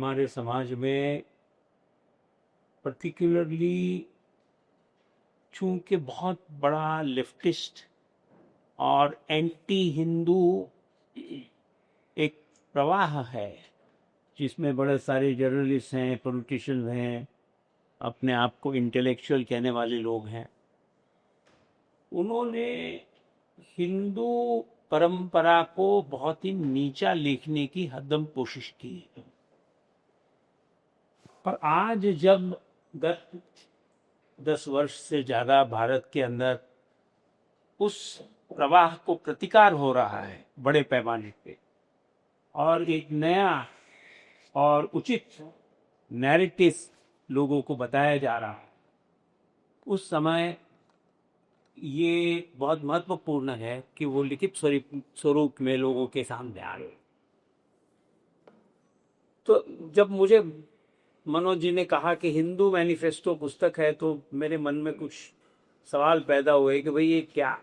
हमारे समाज में पर्टिकुलरली चूंकि बहुत बड़ा लेफ्टिस्ट और एंटी हिंदू एक प्रवाह है, जिसमें बड़े सारे जर्नलिस्ट हैं, पॉलिटिशियंस हैं, अपने आप को इंटेलेक्चुअल कहने वाले लोग हैं, उन्होंने हिंदू परंपरा को बहुत ही नीचा लिखने की हरदम कोशिश की। पर आज जब गत 10 वर्ष से ज़्यादा भारत के अंदर उस प्रवाह को प्रतिकार हो रहा है बड़े पैमाने पे, और एक नया और उचित नैरेटिव लोगों को बताया जा रहा है, उस समय ये बहुत महत्वपूर्ण है कि वो लिखित स्वरूप में लोगों के सामने आ रहे। तो जब मुझे मनोज जी ने कहा कि हिंदू मैनिफेस्टो पुस्तक है, तो मेरे मन में कुछ सवाल पैदा हुए कि भाई ये क्या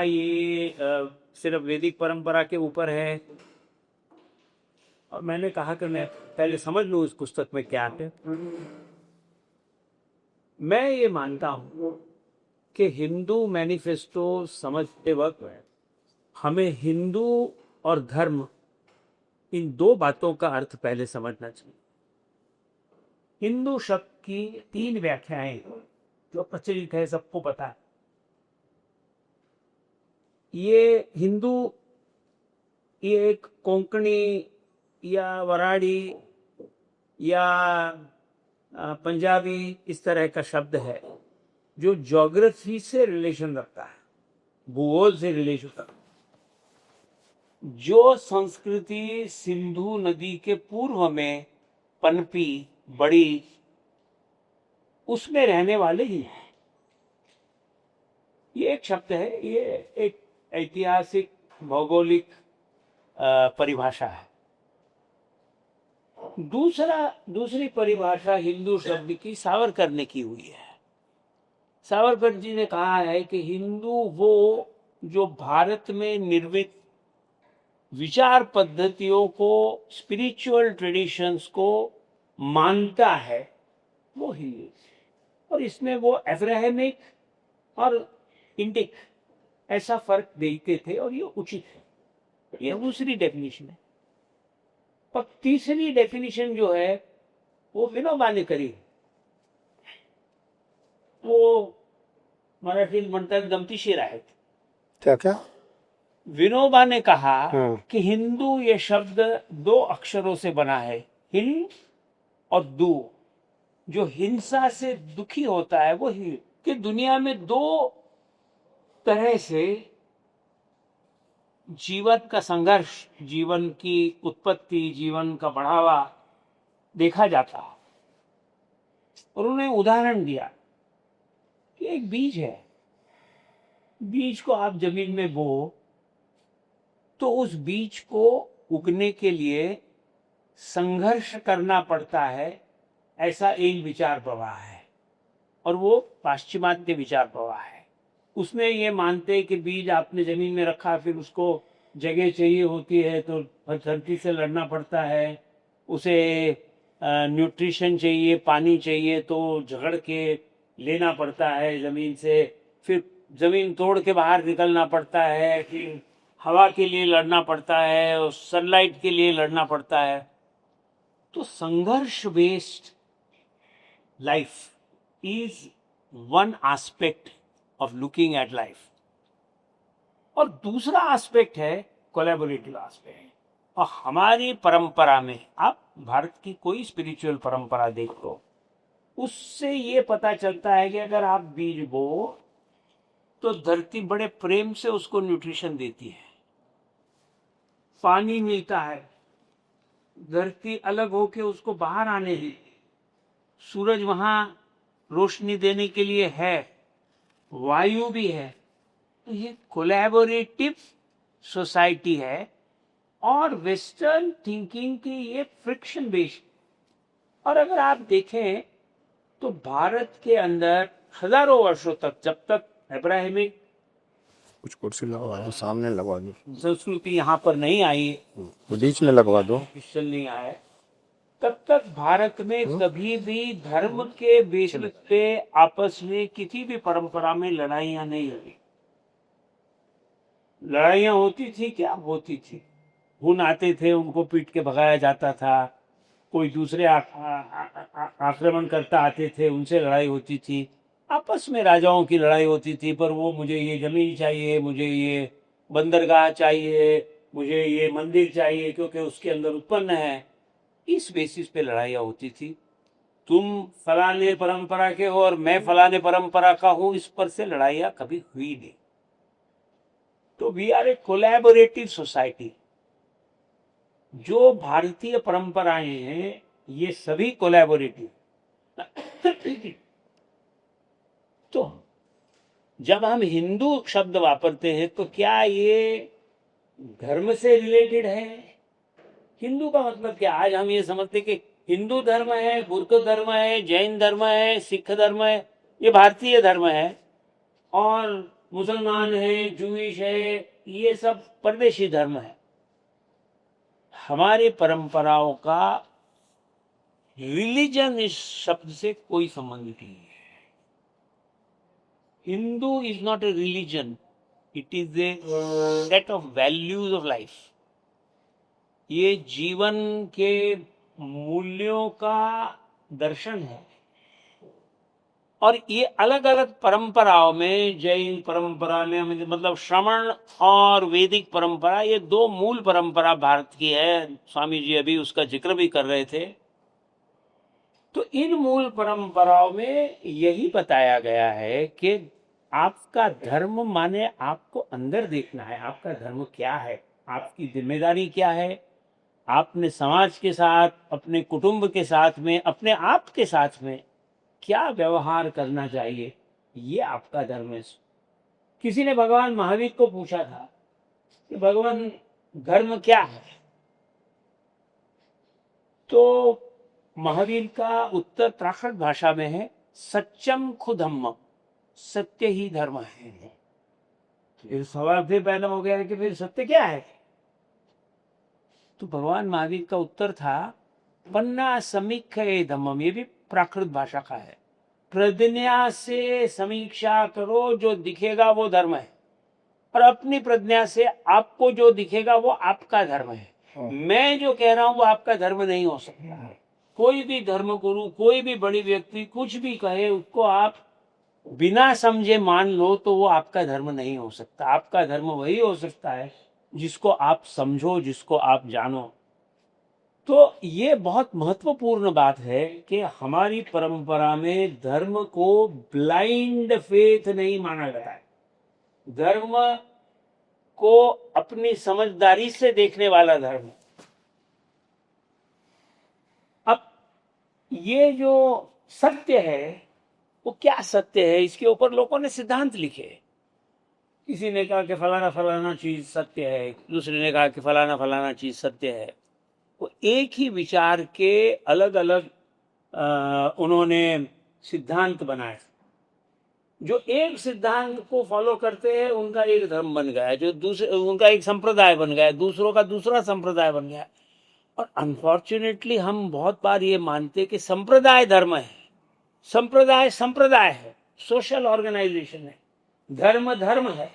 ये सिर्फ वैदिक परंपरा के ऊपर है। और मैंने कहा कि मैं पहले समझ लूं इस पुस्तक में क्या है। मैं ये मानता हूं कि हिंदू मैनिफेस्टो समझते वक्त हमें हिंदू और धर्म, इन दो बातों का अर्थ पहले समझना चाहिए। हिंदू शब्द की 3 व्याख्याएं जो प्रचलित है, सबको पता है। ये हिंदू, ये एक कोंकणी या वराड़ी या पंजाबी इस तरह का शब्द है जो ज्योग्राफी से रिलेशन रखता है, भूगोल से रिलेशन रखता है। जो संस्कृति सिंधु नदी के पूर्व में पनपी बड़ी, उसमें रहने वाले ही हैं। ये एक शब्द है, ये एक ऐतिहासिक भौगोलिक परिभाषा है। दूसरी परिभाषा हिंदू शब्द की सावरकर ने की हुई है। सावरकर जी ने कहा है कि हिंदू वो जो भारत में निर्मित विचार पद्धतियों को, स्पिरिचुअल ट्रेडिशंस को मानता है, वो हिंदू। और इसमें वो अब्राहमिक और इंडिक ऐसा फर्क देखते थे, और ये उचित है। ये दूसरी डेफिनेशन है। पर तीसरी डेफिनेशन जो है वो विनोबा ने करी। वो मराठी म्हणतात गमतीशीर आहेत। क्या क्या? विनोबा ने कहा हाँ। कि हिंदू ये शब्द 2 अक्षरों से बना है, हिन और दू। जो हिंसा से दुखी होता है वो हिन। कि दुनिया में 2 तरह से जीवन का संघर्ष, जीवन की उत्पत्ति, जीवन का बढ़ावा देखा जाता है। और उन्होंने उदाहरण दिया कि एक बीज है, बीज को आप जमीन में बो तो उस बीज को उगने के लिए संघर्ष करना पड़ता है। ऐसा एक विचार प्रवाह है, और वो पाश्चिमात्य विचार प्रवाह है। उसमें ये मानते हैं कि बीज आपने जमीन में रखा, फिर उसको जगह चाहिए होती है तो धरती से लड़ना पड़ता है, उसे न्यूट्रिशन चाहिए, पानी चाहिए, तो झगड़ के लेना पड़ता है जमीन से, फिर जमीन तोड़ के बाहर निकलना पड़ता है, फिर हवा के लिए लड़ना पड़ता है और सनलाइट के लिए लड़ना पड़ता है। तो संघर्ष based life is one aspect of looking at life. और दूसरा एस्पेक्ट है कोलैबोरेटिव एस्पेक्ट। और हमारी परंपरा में, आप भारत की कोई स्पिरिचुअल परंपरा देख लो, उससे ये पता चलता है कि अगर आप बीज बो तो धरती बड़े प्रेम से उसको न्यूट्रिशन देती है, पानी मिलता है, धरती अलग होके उसको बाहर आने देती, सूरज वहां रोशनी देने के लिए है, वायु भी है। तो ये कोलैबोरेटिव सोसाइटी है। और वेस्टर्न थिंकिंग की ये फ्रिक्शन बेस्ड। और अगर आप देखें तो भारत के अंदर हजारों वर्षों तक, जब तक अब्राहमिक कुछ कुर्सी लगवा दो, सामने लगवा दो, संस्कृति यहाँ पर नहीं आई, बीच में लगवा दो। क्रिश्चियन नहीं आए, तब तक भारत में कभी भी धर्म के बेसिस पे आपस में किसी भी परंपरा में लड़ाइयां नहीं हुई। लड़ाइयां होती थी, क्या होती थी, हुन आते थे, उनको पीट के भगाया जाता था, कोई दूसरे आक्रमण करता आते थे, उनसे लड़ाई होती थी, आपस में राजाओं की लड़ाई होती थी, पर वो मुझे ये जमीन चाहिए, मुझे ये बंदरगाह चाहिए, मुझे ये मंदिर चाहिए क्योंकि उसके अंदर उत्पन्न है, इस बेसिस पे लड़ाइयाँ होती थी। तुम फलाने परंपरा के हो और मैं फलाने परंपरा का हूं, इस पर से लड़ाइयाँ कभी हुई नहीं। तो we are a collaborative society. जो भारतीय परंपराएं हैं ये सभी कोलैबोरेटिव। तो जब हम हिंदू शब्द वापरते हैं तो क्या ये धर्म से रिलेटेड है? हिंदू का मतलब क्या? आज हम ये समझते कि हिंदू धर्म है, बुद्ध धर्म है, जैन धर्म है, सिख धर्म है, ये भारतीय धर्म है, और मुसलमान है, जूइश है, ये सब परदेशी धर्म है। हमारी परंपराओं का रिलीजन इस शब्द से कोई संबंध नहीं है। Hindu is not a religion, it is a set of values of life. ये जीवन के मूल्यों का दर्शन है। और ये अलग अलग परंपराओं में, जैन परंपरा में मतलब श्रमण और वैदिक परंपरा, ये दो मूल परंपरा भारत की है। स्वामी जी अभी उसका जिक्र भी कर रहे थे। तो इन मूल परंपराओं में यही बताया गया है कि आपका धर्म माने आपको अंदर देखना है, आपका धर्म क्या है, आपकी जिम्मेदारी क्या है, आपने समाज के साथ, अपने कुटुंब के साथ में, अपने आप के साथ में क्या व्यवहार करना चाहिए, ये आपका धर्म है। किसी ने भगवान महावीर को पूछा था कि भगवान धर्म क्या है, तो महावीर का उत्तर प्राकृत भाषा में है, सत्यम खुधम्मम, सत्य ही धर्म है। ये सवाल फिर पैदा हो गया है कि फिर सत्य क्या है? तो भगवान महावीर का उत्तर था, पन्ना समीक्षे धम्मम, ये भी प्राकृत भाषा का है। प्रज्ञा से समीक्षा करो, जो दिखेगा वो धर्म है, और अपनी प्रज्ञा से आपको जो दिखेगा वो आपका धर्म है। मैं जो कह रहा हूं वो आपका धर्म नहीं हो सकता। कोई भी धर्म गुरु, कोई भी बड़ी व्यक्ति कुछ भी कहे, उसको आप बिना समझे मान लो तो वो आपका धर्म नहीं हो सकता। आपका धर्म वही हो सकता है जिसको आप समझो, जिसको आप जानो। तो ये बहुत महत्वपूर्ण बात है कि हमारी परंपरा में धर्म को ब्लाइंड फेथ नहीं माना गया है। धर्म को अपनी समझदारी से देखने वाला धर्म। अब ये जो सत्य है वो क्या सत्य है, इसके ऊपर लोगों ने सिद्धांत लिखे। किसी ने कहा कि फलाना फलाना चीज सत्य है, दूसरे ने कहा कि फलाना फलाना चीज सत्य है। वो एक ही विचार के अलग अलग उन्होंने सिद्धांत बनाए। जो एक सिद्धांत को फॉलो करते हैं उनका एक धर्म बन गया, जो दूसरे उनका एक संप्रदाय बन गया, दूसरों का दूसरा संप्रदाय बन गया। और अनफॉर्चुनेटली हम बहुत बार ये मानते कि संप्रदाय धर्म है, संप्रदाय संप्रदाय है, सोशल ऑर्गेनाइजेशन है, धर्म धर्म है।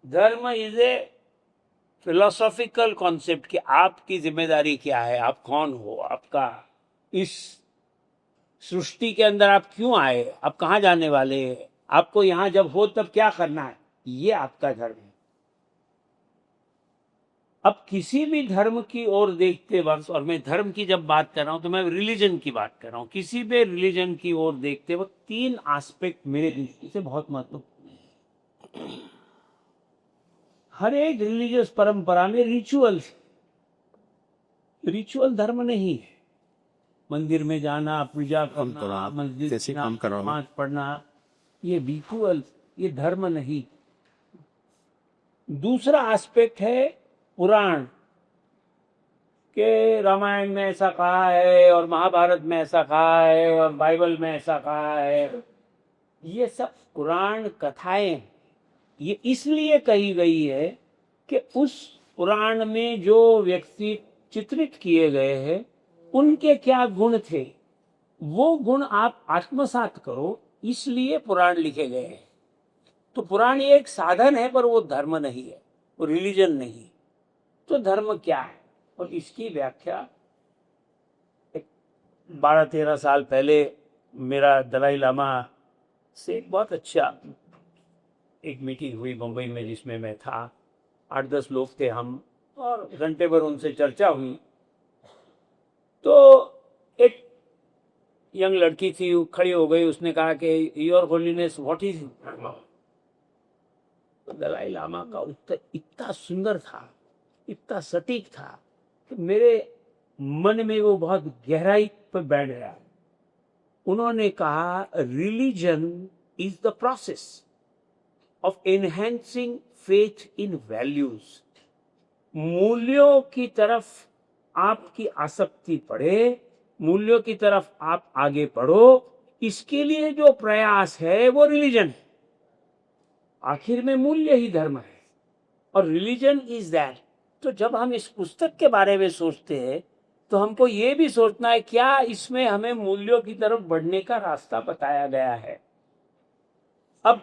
धर्म इज ए फिलोसॉफिकल कॉन्सेप्ट कि आपकी जिम्मेदारी क्या है, आप कौन हो, आपका इस सृष्टि के अंदर आप क्यों आए, आप कहाँ जाने वाले हैं, आपको यहां जब हो तब क्या करना है, ये आपका धर्म है। अब किसी भी धर्म की ओर देखते वक्त, और मैं धर्म की जब बात कर रहा हूं तो मैं रिलीजन की बात कर रहा हूं, किसी भी रिलीजन की ओर देखते वक्त तीन एस्पेक्ट मेरे दृष्टि से बहुत महत्वपूर्ण है। हर एक रिलीजियस परंपरा में रिचुअल धर्म नहीं है। मंदिर में जाना, पूजा करना, मस्जिद नमाज पढ़ना, ये रिचुअल, ये धर्म नहीं। दूसरा एस्पेक्ट है पुराण, के रामायण में ऐसा कहा है और महाभारत में ऐसा कहा है और बाइबल में ऐसा कहा है। ये सब पुराण कथाएं। ये इसलिए कही गई है कि उस पुराण में जो व्यक्ति चित्रित किए गए हैं उनके क्या गुण थे, वो गुण आप आत्मसात करो, इसलिए पुराण लिखे गए हैं। तो पुराण ये एक साधन है, पर वो धर्म नहीं है, वो रिलीजन नहीं। तो धर्म क्या है, और इसकी व्याख्या 12-13 साल पहले मेरा दलाई लामा से एक बहुत अच्छा एक मीटिंग हुई मुंबई में, जिसमें मैं था। 8-10 लोग थे हम, और घंटे भर उनसे चर्चा हुई। तो एक यंग लड़की थी, वो खड़ी हो गई, उसने कहा कि योर होलीनेस व्हाट इज धर्म। तो दलाई लामा का उत्तर इतना सुंदर था, इतना सटीक था कि मेरे मन में वो बहुत गहराई पर बैठ गया। उन्होंने कहा, religion is the process of enhancing faith in values. मूल्यों की तरफ आपकी आसक्ति बढ़े, मूल्यों की तरफ आप आगे बढ़ो, इसके लिए जो प्रयास है वो रिलीजन है। आखिर में मूल्य ही धर्म है, और रिलीजन इज दैट। तो जब हम इस पुस्तक के बारे में सोचते हैं तो हमको ये भी सोचना है, क्या इसमें हमें मूल्यों की तरफ बढ़ने का रास्ता बताया गया है। अब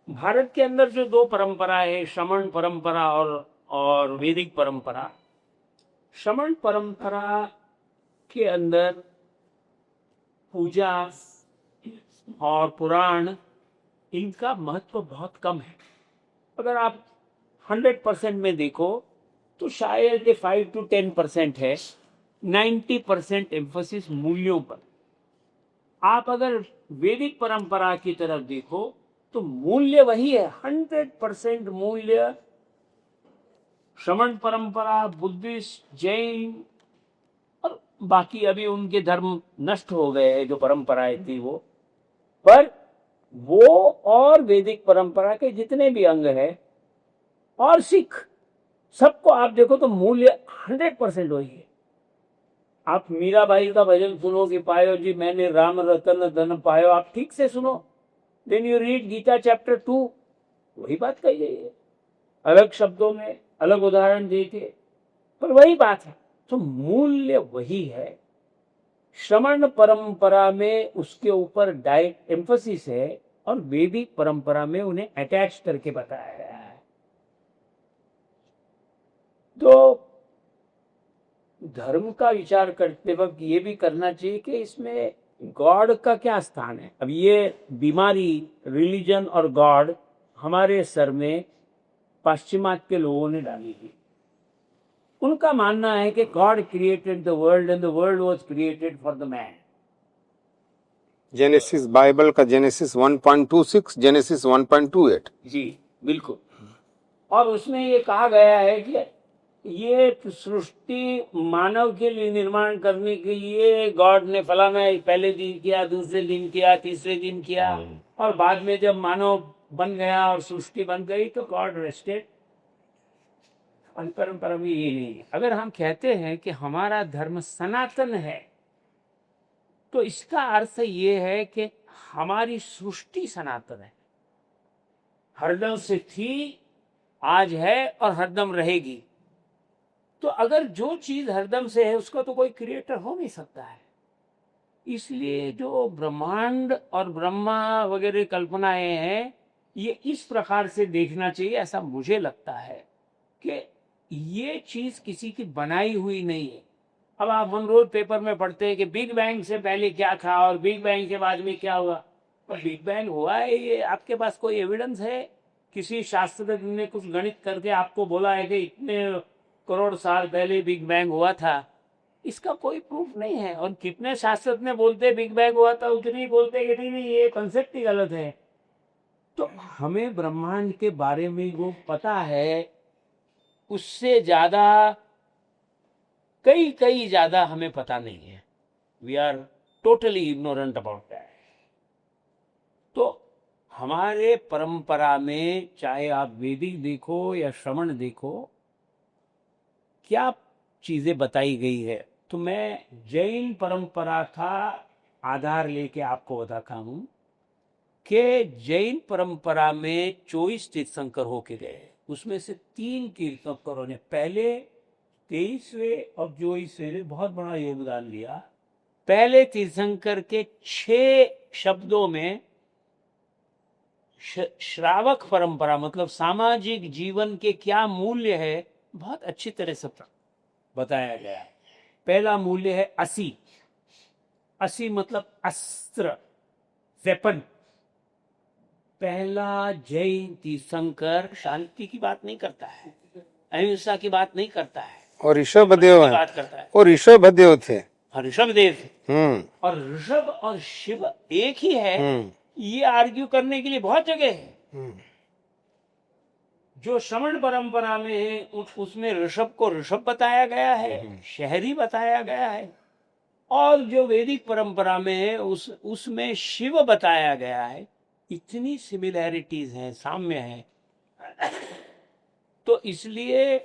भारत के अंदर जो दो परंपरा है, श्रमण परंपरा और वैदिक परंपरा। श्रमण परंपरा के अंदर पूजा और पुराण, इनका महत्व बहुत कम है। अगर आप 100% में देखो तो शायद ये 5 to 10% है। 90% एम्फोसिस मूल्यों पर। आप अगर वैदिक परंपरा की तरफ देखो तो मूल्य वही है, 100% मूल्य। श्रमण परंपरा, बुद्धिस्ट, जैन और बाकी अभी उनके धर्म नष्ट हो गए हैं जो परंपराएं थी वो, पर वो और वैदिक परंपरा के जितने भी अंग हैं और सिख, सबको आप देखो तो मूल्य 100% वही है। आप मीराबाई का भजन सुनो कि पायो जी मैंने राम रतन धन पायो, आप ठीक से सुनो। Then you read Gita chapter 2, वही बात कही गई है, अलग शब्दों में अलग उदाहरण देके, पर वही बात है। तो मूल्य वही है। श्रमण परंपरा में उसके ऊपर डायरेक्ट एम्फोसिस है, और वैदिक परंपरा में उन्हें अटैच करके बताया गया है। तो धर्म का विचार करते वक्त ये भी करना चाहिए कि इसमें गॉड का क्या स्थान है। अब ये बीमारी रिलीजन और गॉड हमारे सर में पाश्चिमात्य के लोगों ने डाली थी। उनका मानना है कि God created the world and the world was created for the man. Genesis, Bible का जेनेसिस 1.26, जेनेसिस 1.28। जी बिल्कुल। और उसमें ये कहा गया है कि ये सृष्टि मानव के लिए निर्माण करने के लिए गॉड ने फलाना पहले दिन किया, दूसरे दिन किया, तीसरे दिन किया, और बाद में जब मानव बन गया और सृष्टि बन गई तो गॉड रेस्टेड। परंपरा में ये नहीं है। अगर हम कहते हैं कि हमारा धर्म सनातन है तो इसका अर्थ ये है कि हमारी सृष्टि सनातन है, हरदम से थी, आज है और हरदम रहेगी। तो अगर जो चीज हरदम से है उसका तो कोई क्रिएटर हो नहीं सकता है। इसलिए जो ब्रह्मांड और ब्रह्मा वगैरह कल्पनाएं हैं, ये इस प्रकार से देखना चाहिए, ऐसा मुझे लगता है कि ये चीज किसी की बनाई हुई नहीं है। अब आप हम रोज पेपर में पढ़ते हैं कि बिग बैंग से पहले क्या था और बिग बैंग के बाद में क्या हुआ। पर बिग बैंग हुआ है, ये आपके पास कोई एविडेंस है? किसी शास्त्रज्ञ ने कुछ गणित करके आपको बोला है कि इतने करोड़ साल पहले बिग बैंग हुआ था? इसका कोई प्रूफ नहीं है। और कितने शास्त्रज्ञ ने बोलते बिग बैंग हुआ था, उतने ही बोलते कि नहीं नहीं ये कंसेप्ट ही गलत है। तो हमें ब्रह्मांड के बारे में वो पता है, उससे ज्यादा कई ज्यादा हमें पता नहीं है। We are totally ignorant about that. तो हमारे परंपरा में चाहे आप वैदिक देखो या श्रमण देखो, क्या चीजें बताई गई है। तो मैं जैन परंपरा का आधार लेके आपको बताता हूं कि जैन परंपरा में 24 तीर्थंकर होके गए, उसमें से 3 तीर्थंकरों ने पहले 23वें और 24वें ने बहुत बड़ा योगदान दिया। पहले तीर्थंकर के 6 शब्दों में श्रावक परंपरा मतलब सामाजिक जीवन के क्या मूल्य है बहुत अच्छी तरह से बताया गया है। पहला मूल्य है असी। असी मतलब अस्त्र, वेपन। पहला जैन तीर्थंकर शांति की बात नहीं करता है, अहिंसा की बात नहीं करता है, और ऋषभदेव है, बात करता है। और ऋषभदेव थे, ऋषभदेव थे। और ऋषभ और शिव एक ही है, ये आर्ग्यू करने के लिए बहुत जगह है। जो श्रवण परंपरा में है उसमें ऋषभ को ऋषभ बताया गया है, शहरी बताया गया है, और जो वैदिक परंपरा में है उसमें शिव बताया गया है। इतनी सिमिलैरिटीज हैं, साम्य है। तो इसलिए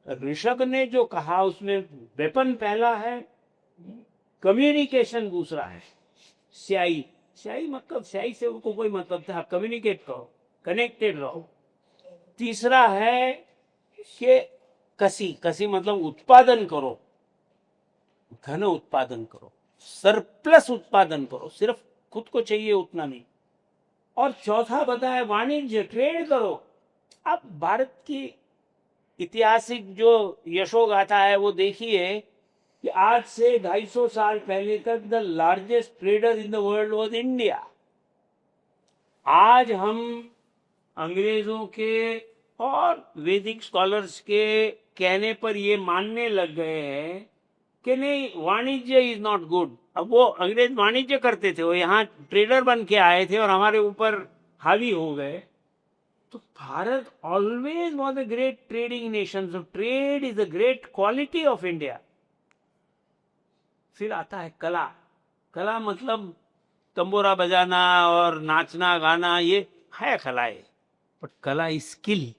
ऋषभ ने जो कहा उसमें वेपन पहला है, कम्युनिकेशन दूसरा है, स्याई। स्याई मतलब स्याई से उनको कोई मतलब था, कम्युनिकेट करो, कनेक्टेड रहो। तीसरा है कि कसी। कसी मतलब उत्पादन करो, धन उत्पादन करो, सरप्लस उत्पादन करो, सिर्फ खुद को चाहिए उतना नहीं। और चौथा बताया वाणिज्य, ट्रेड करो। अब भारत की ऐतिहासिक जो यशोगाथा है वो देखिए कि आज से 250 साल पहले तक the largest trader in the world was India. आज हम अंग्रेजों के और वैदिक स्कॉलर्स के कहने पर ये मानने लग गए हैं कि नहीं, वाणिज्य इज नॉट गुड। अब वो अंग्रेज वाणिज्य करते थे, वो यहाँ ट्रेडर बन के आए थे और हमारे ऊपर हावी हो गए। तो Bharat always was a great trading nation, so trade is a great quality of India. फिर आता है कला। कला मतलब तंबोरा बजाना और नाचना गाना, ये है कलाएं, बट कला इज स्किल।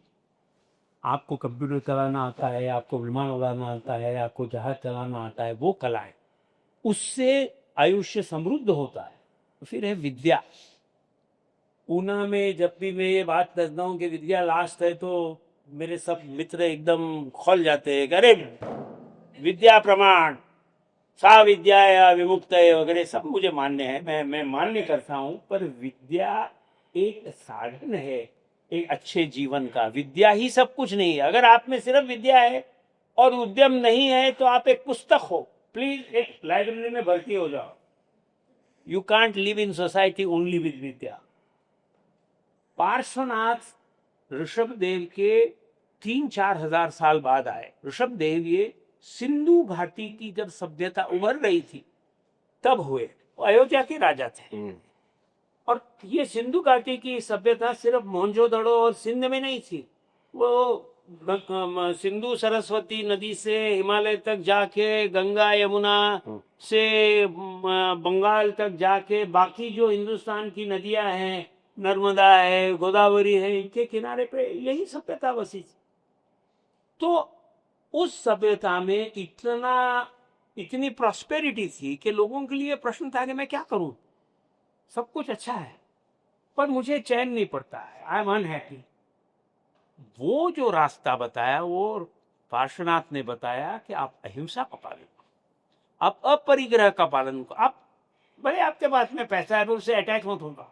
आपको कंप्यूटर चलाना आता है, आपको विमान उड़ाना आता है, आपको जहाज चलाना आता है, वो कला है। उससे आयुष्य समृद्ध होता है। फिर है विद्या। ऊना में जब भी मैं ये बात करता हूँ कि विद्या लास्ट है तो मेरे सब मित्र एकदम खोल जाते हैं, अरे विद्या प्रमाण, सा विद्या विमुक्त वगैरह सब मुझे मान्य है, मैं मान्य करता हूँ। पर विद्या एक साधन है एक अच्छे जीवन का। विद्या ही सब कुछ नहीं है। अगर आप में सिर्फ विद्या है और उद्यम नहीं है तो आप एक पुस्तक हो। प्लीज एक लाइब्रेरी में भर्ती हो जाओ। You can't live in society only with vidya. Parshvanath Rishabhdev के 3-4 हजार साल बाद आए। ऋषभदेव ये सिंधु घाटी की जब सभ्यता उभर रही थी तब हुए। वो अयोध्या के राजा थे। और ये सिंधु घाटी की सभ्यता सिर्फ मोहनजोदड़ो और सिंध में नहीं थी, वो सिंधु सरस्वती नदी से हिमालय तक जाके, गंगा यमुना से बंगाल तक जाके, बाकी जो हिंदुस्तान की नदियां हैं, नर्मदा है, गोदावरी है, इनके किनारे पे यही सभ्यता बसी थी। तो उस सभ्यता में इतनी प्रॉस्पेरिटी थी कि लोगों के लिए प्रश्न था कि मैं क्या करूं, सब कुछ अच्छा है पर मुझे चैन नहीं पड़ता है, आई एम अनहैप्पी। वो जो रास्ता बताया वो पार्श्वनाथ ने बताया कि आप अहिंसा का पालन करो, आप अपरिग्रह का पालन करो। आप भले आपके पास में पैसा है तो उससे अटैक मत होगा।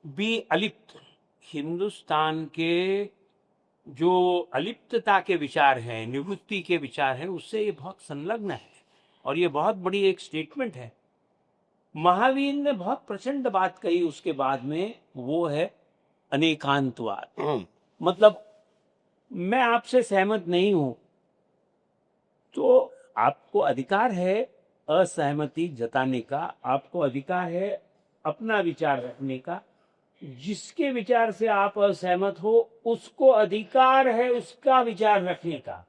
बी अलिप्त। हिंदुस्तान के जो अलिप्तता के विचार हैं, निवृत्ति के विचार हैं, उससे ये बहुत संलग्न है और ये बहुत बड़ी एक स्टेटमेंट है। महावीर ने बहुत प्रचंड बात कही उसके बाद में, वो है अनेकांतवाद। मतलब मैं आपसे सहमत नहीं हूं तो आपको अधिकार है असहमति जताने का, आपको अधिकार है अपना विचार रखने का। जिसके विचार से आप असहमत हो उसको अधिकार है उसका विचार रखने का।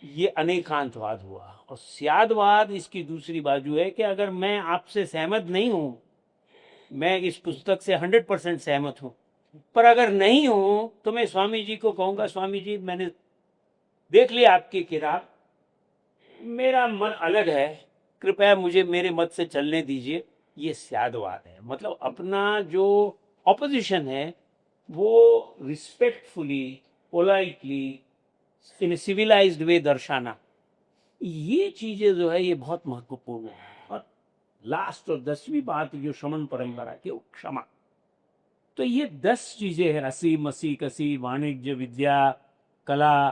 ये अनेकांतवाद हुआ। और स्यादवाद इसकी दूसरी बाजू है कि अगर मैं आपसे सहमत नहीं हूं, मैं इस पुस्तक से 100% सहमत हूं, पर अगर नहीं हूं तो मैं स्वामी जी को कहूंगा, स्वामी जी मैंने देख लिया आपकी किताब, मेरा मन अलग है, कृपया मुझे मेरे मत से चलने दीजिए। ये स्यादवाद है। मतलब अपना जो ऑपोजिशन है वो रिस्पेक्टफुली, पोलाइटली, इन सिविलाइज्ड वे दर्शाना, ये चीजें जो है ये बहुत महत्वपूर्ण है। और लास्ट और 10वीं बात जो श्रमण परंपरा की, वो क्षमा। तो ये 10 चीजें हैं, हसी मसी कसी, वाणिज्य, विद्या, कला,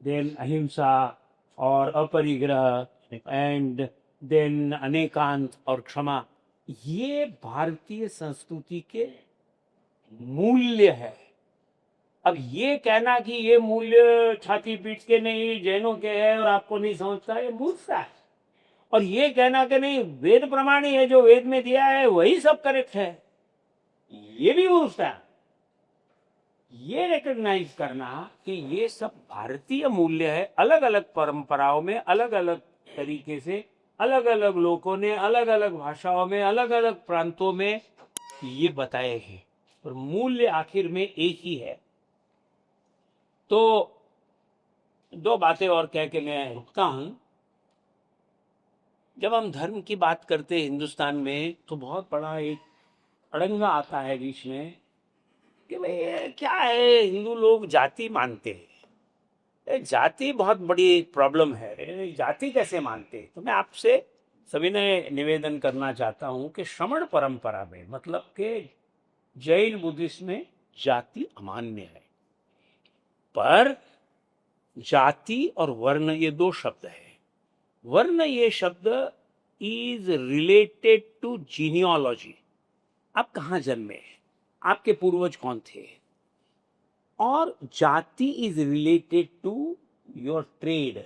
देन अहिंसा और अपरिग्रह, एंड देन अनेकांत और क्षमा। ये भारतीय संस्कृति के मूल्य है। अब ये कहना कि ये मूल्य छाती पीट के नहीं जैनों के है और आपको नहीं समझता, ये मूर्खता है। और ये कहना कि नहीं वेद प्रमाण ही है, जो वेद में दिया है वही सब करेक्ट है, ये भी मूर्खता है। ये रिकॉग्नाइज करना कि ये सब भारतीय मूल्य है, अलग अलग परंपराओं में, अलग अलग तरीके से, अलग अलग लोगों ने अलग अलग भाषाओं में, अलग अलग प्रांतों में ये बताए हैं, और मूल्य आखिर में एक ही है। तो 2 बातें और कह के मैं रुकता हूं। जब हम धर्म की बात करते हैं हिंदुस्तान में, तो बहुत बड़ा एक अड़ंगा आता है बीच में कि भाई ये क्या है, हिंदू लोग जाति मानते हैं। ये जाति बहुत बड़ी प्रॉब्लम है, जाति कैसे मानते हैं? तो मैं आपसे सविनय निवेदन करना चाहता हूं कि श्रमण परंपरा में, मतलब के जैन बुद्धिस्ट में जाति अमान्य है, पर जाति और वर्ण ये 2 शब्द है। वर्ण ये शब्द इज रिलेटेड टू जीनियोलॉजी, आप कहाँ जन्मे, आपके पूर्वज कौन थे। और जाति is related to your trade.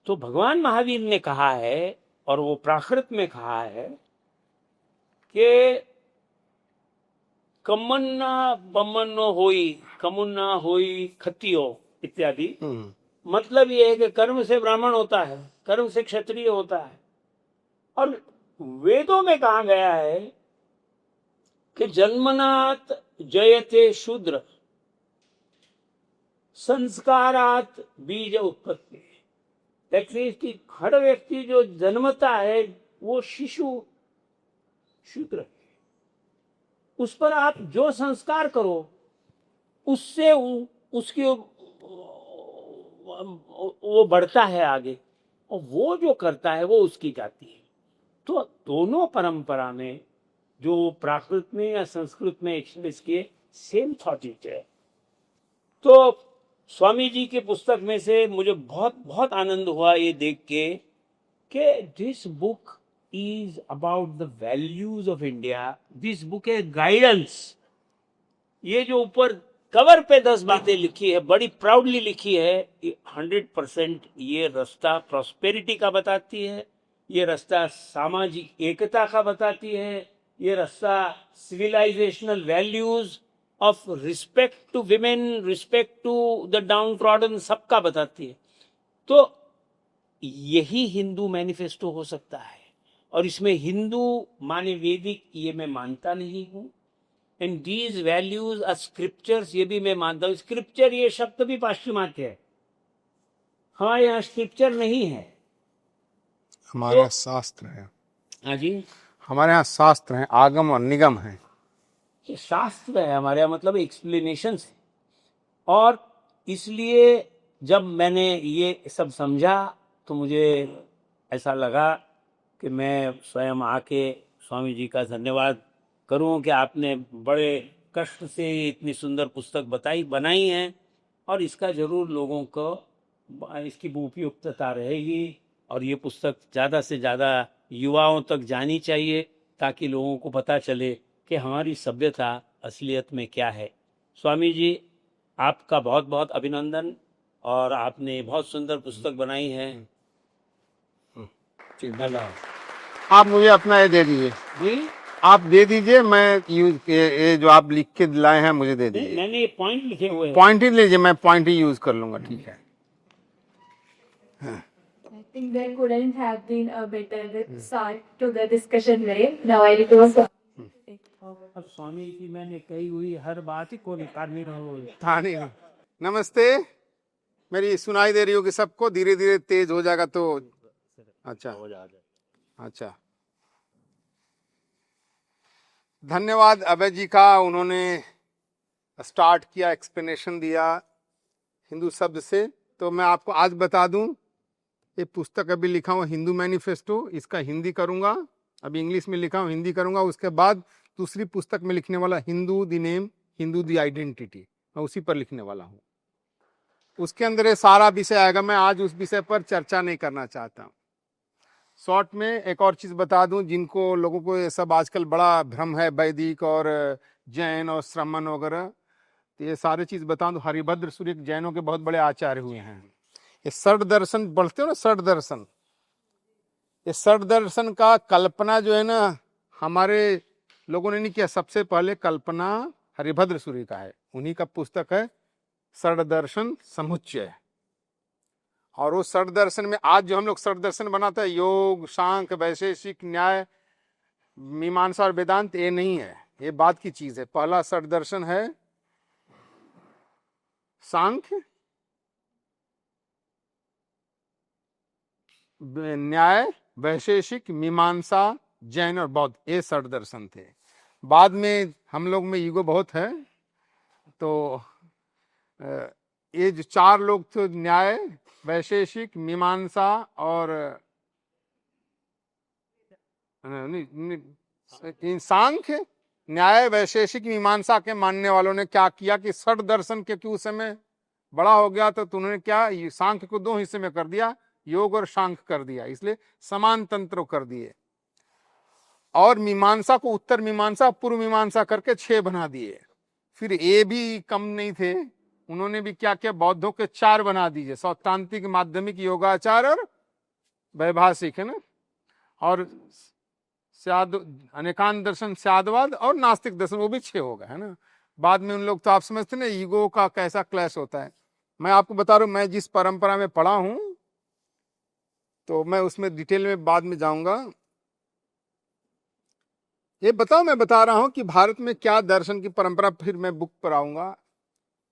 तो भगवान महावीर ने कहा है, और वो प्राकृत में कहा है कि कमन्ना बमन्नो होई, कमुन्ना होई खतियो इत्यादि। मतलब ये है कि कर्म से ब्राह्मण होता है, कर्म से क्षत्रिय होता है। और वेदों में कहा गया है कि जन्मनात् जयते शूद्र, संस्कारात बीज उत्पत्ति। कि हर व्यक्ति जो जन्मता है वो शिशु शूद्र है, उस पर आप जो संस्कार करो उससे उसकी वो बढ़ता है आगे, और वो जो करता है वो उसकी जाति है। तो दोनों परंपरा में, जो प्राकृत में या संस्कृत में एक्सप्रेस किए, सेम थॉट है। तो स्वामी जी की पुस्तक में से मुझे बहुत बहुत आनंद हुआ ये देख के कि this book is about the values of India. This book है गाइडेंस। ये जो ऊपर कवर पे 10 बातें लिखी है, बड़ी प्राउडली लिखी है, 100% ये रास्ता प्रॉस्पेरिटी का बताती है, ये रास्ता सामाजिक एकता का बताती है, ये रास्ता civilisational values of respect to women, respect to the downtrodden, सबका बताती है। तो यही हिंदू मैनिफेस्टो हो सकता है। और इसमें हिंदू माने वैदिक, ये मैं मानता नहीं हूं। And these values our scriptures, ये भी मैं मानता हूं। स्क्रिप्चर ये शब्द भी पाश्चिमात्य है, हमारे यहाँ स्क्रिप्चर नहीं है, हमारे यहाँ शास्त्र है। हाँ जी, हमारे यहाँ शास्त्र है, आगम और निगम है। ये शास्त्र है हमारे यहाँ, मतलब एक्सप्लेनेशन है। और इसलिए जब मैंने ये सब समझा तो मुझे ऐसा लगा कि मैं स्वयं आके स्वामी जी का धन्यवाद करूं कि आपने बड़े कष्ट से इतनी सुंदर पुस्तक बनाई है, और इसका जरूर लोगों को इसकी उपयुक्तता रहेगी, और ये पुस्तक ज़्यादा से ज़्यादा युवाओं तक जानी चाहिए, ताकि लोगों को पता चले कि हमारी सभ्यता असलियत में क्या है। स्वामी जी, आपका बहुत बहुत अभिनंदन, और आपने बहुत सुंदर पुस्तक बनाई है। धन्यवाद। आप मुझे अपना ये दे दीजिए, जी, आप दे दीजिए, मैं ये जो आप लिख के लाए हैं मुझे दे दीजिए। मैंने पॉइंट लिखे हुए हैं। पॉइंट ही लीजिए, मैं पॉइंट ही यूज कर लूंगा, ठीक है। I think there couldn't have been a better start to the discussion, right? Now I request. अब स्वामी जी मैंने कही हुई हर बात ही को निकालनी रहो। था नहीं। नमस्ते, मेरी सुनाई दे रही होगी सबको? धीरे धीरे तेज हो जाएगा तो अच्छा, अच्छा। धन्यवाद अभय जी का, उन्होंने स्टार्ट किया, एक्सप्लेनेशन दिया हिंदू शब्द से। तो मैं आपको आज बता दूं, ये पुस्तक अभी लिखा हूँ हिंदू मैनिफेस्टो, इसका हिंदी करूंगा, अभी इंग्लिश में लिखा हूँ, हिंदी करूंगा। उसके बाद दूसरी पुस्तक में लिखने वाला Hindu the name, Hindu the identity, मैं उसी पर लिखने वाला हूँ। उसके अंदर ये सारा विषय आएगा। मैं आज उस विषय पर चर्चा नहीं करना चाहता हूँ। शॉर्ट में एक और चीज बता दूं, जिनको लोगों को ये सब आजकल बड़ा भ्रम है, वैदिक और जैन और श्रमण वगैरह, तो ये सारी चीज बता दूं। हरिभद्र सूर्य जैनों के बहुत बड़े आचार्य हुए हैं। ये षड दर्शन पढ़ते हो ना, षड दर्शन, ये षड दर्शन का कल्पना जो है ना, हमारे लोगों ने नहीं किया। सबसे पहले कल्पना हरिभद्र सूर्य का है, उन्हीं का पुस्तक है षड दर्शन समुच्चय। और उस षड दर्शन में आज जो हम लोग षड दर्शन बनाते हैं, योग, सांख्य, वैशेषिक, न्याय, मीमांसा और वेदांत, ये नहीं है, ये बात की चीज है। पहला षड दर्शन है सांख्य, न्याय, वैशेषिक, मीमांसा, जैन और बौद्ध, ये षड दर्शन थे। बाद में हम लोग में ईगो बहुत है, तो ये जो चार लोग थे, न्याय, वैशेषिक, मीमांसा और इन सांख्य, न्याय, वैशेषिक, मीमांसा के मानने वालों ने क्या किया कि षड दर्शन, क्योंकि उस समय बड़ा हो गया तो उन्होंने क्या, सांख्य को दो हिस्से में कर दिया, योग और सांख्य कर दिया, इसलिए समान तंत्र कर दिए। और मीमांसा को उत्तर मीमांसा, पूर्व मीमांसा करके 6 बना दिए। फिर ये भी कम नहीं थे, उन्होंने भी क्या किया, बौद्धों के 4 बना दीजिए, सौतांत्रिक, माध्यमिक, योगाचार और वैभाषिक, है ना। और अनेकांत दर्शन, स्यादवाद और नास्तिक दर्शन, वो भी 6 हो गए, है ना। बाद में उन लोग, तो आप समझते ना ईगो का कैसा क्लैश होता है। मैं आपको बता रहा हूं, मैं जिस परंपरा में पढ़ा हूं, तो मैं उसमें डिटेल में बाद में जाऊंगा। ये बताओ, मैं बता रहा हूं कि भारत में क्या दर्शन की परंपरा, फिर मैं बुक पर आऊंगा।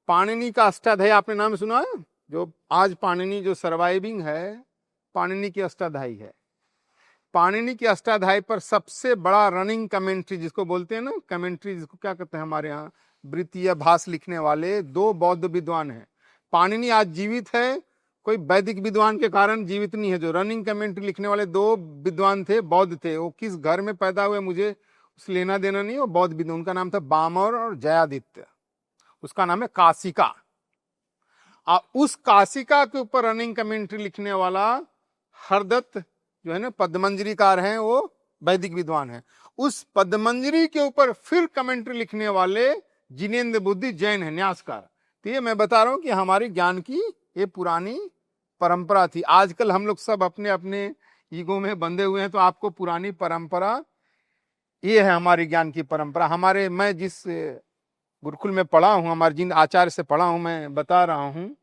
पाणिनि का अष्टाध्यायी आपने नाम सुना है? जो आज पाणिनि जो सर्वाइविंग है, पाणिनि की अष्टाध्यायी है। पाणिनि की अष्टाध्यायी पर सबसे बड़ा रनिंग कमेंट्री, जिसको बोलते हैं ना कमेंट्री, जिसको क्या कहते हैं हमारे यहाँ, वृत्तीय भाष लिखने वाले 2 बौद्ध विद्वान हैं। पाणिनि आज जीवित है, कोई वैदिक विद्वान के कारण जीवित नहीं है। जो रनिंग कमेंट्री लिखने वाले 2 विद्वान थे, बौद्ध थे। वो किस घर में पैदा हुए मुझे उस लेना देना नहीं, वो बौद्ध विद्वान, उनका नाम था बामर और जयादित्य, उसका नाम है काशिका। उस काशिका के ऊपर रनिंग कमेंट्री लिखने वाला हरदत्त जो है ना, पद्मंजरीकार हैं, वो वैदिक विद्वान हैं। उस पद्मंजरी के ऊपर फिर कमेंट्री लिखने वाले जिनेन्द्र बुद्धि जैन है, न्यासकार। तो ये मैं बता रहा हूं कि हमारी ज्ञान की ये पुरानी परंपरा थी। आजकल हम लोग सब अपने अपने ईगो में बंधे हुए हैं, तो आपको पुरानी परंपरा, ये है हमारी ज्ञान की परंपरा। हमारे, मैं जिस गुरुकुल में पढ़ा हूँ, हमारे जिन आचार्य से पढ़ा हूँ, मैं बता रहा हूँ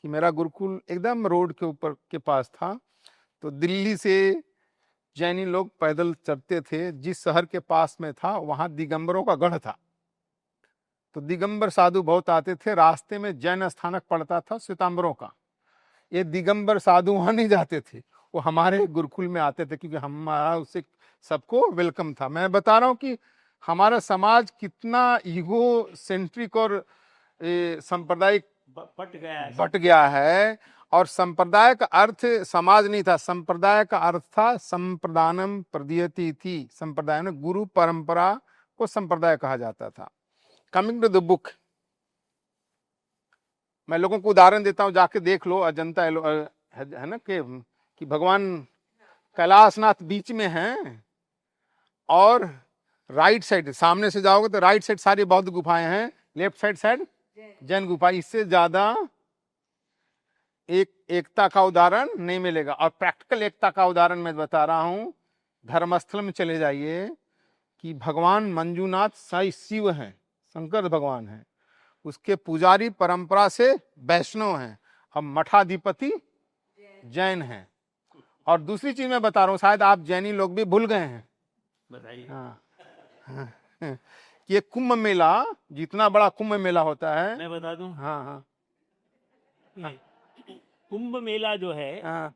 कि मेरा गुरुकुल एकदम रोड के ऊपर के पास था। तो दिल्ली से जैनी लोग पैदल चलते थे, जिस शहर के पास में था वहां दिगंबरों का गढ़ था, तो दिगंबर साधु बहुत आते थे। रास्ते में जैन स्थानक पड़ता था श्वेतांबरों का, ये दिगंबर साधु वहां नहीं जाते थे, वो हमारे गुरुकुल में आते थे, क्योंकि हमारा उससे सबको वेलकम था। मैं बता रहा हूँ कि हमारा समाज कितना ईगो सेंट्रिक और सांप्रदायिक बट गया है। और संप्रदाय का अर्थ समाज नहीं था, संप्रदाय का अर्थ था संप्रदानम प्रदीयति थी। संप्रदाय में गुरु परंपरा को संप्रदाय कहा जाता था। कमिंग टू द बुक, मैं लोगों को उदाहरण देता हूं, जाके देख लो। अजंता है ना कि भगवान कैलाशनाथ बीच में हैं, और राइट साइड सामने से जाओगे तो राइट साइड सारी बौद्ध गुफाएं हैं, लेफ्ट साइड जैन गुफा। इससे ज्यादा एकता का उदाहरण नहीं मिलेगा। और प्रैक्टिकल एकता का उदाहरण मैं बता रहा हूं, धर्मस्थल में चले जाइए कि भगवान मंजूनाथ साई शिव हैं, शंकर भगवान हैं, उसके पुजारी परंपरा से वैष्णव हैं, अब मठाधिपति जैन हैं। और दूसरी चीज मैं बता रहा हूं, शायद आप जैनी लोग भी भूल गए हैं, बताइए। हाँ, कि ये कुंभ मेला, जितना बड़ा कुंभ मेला होता है, मैं बता दूं। हाँ, कुंभ मेला जो है,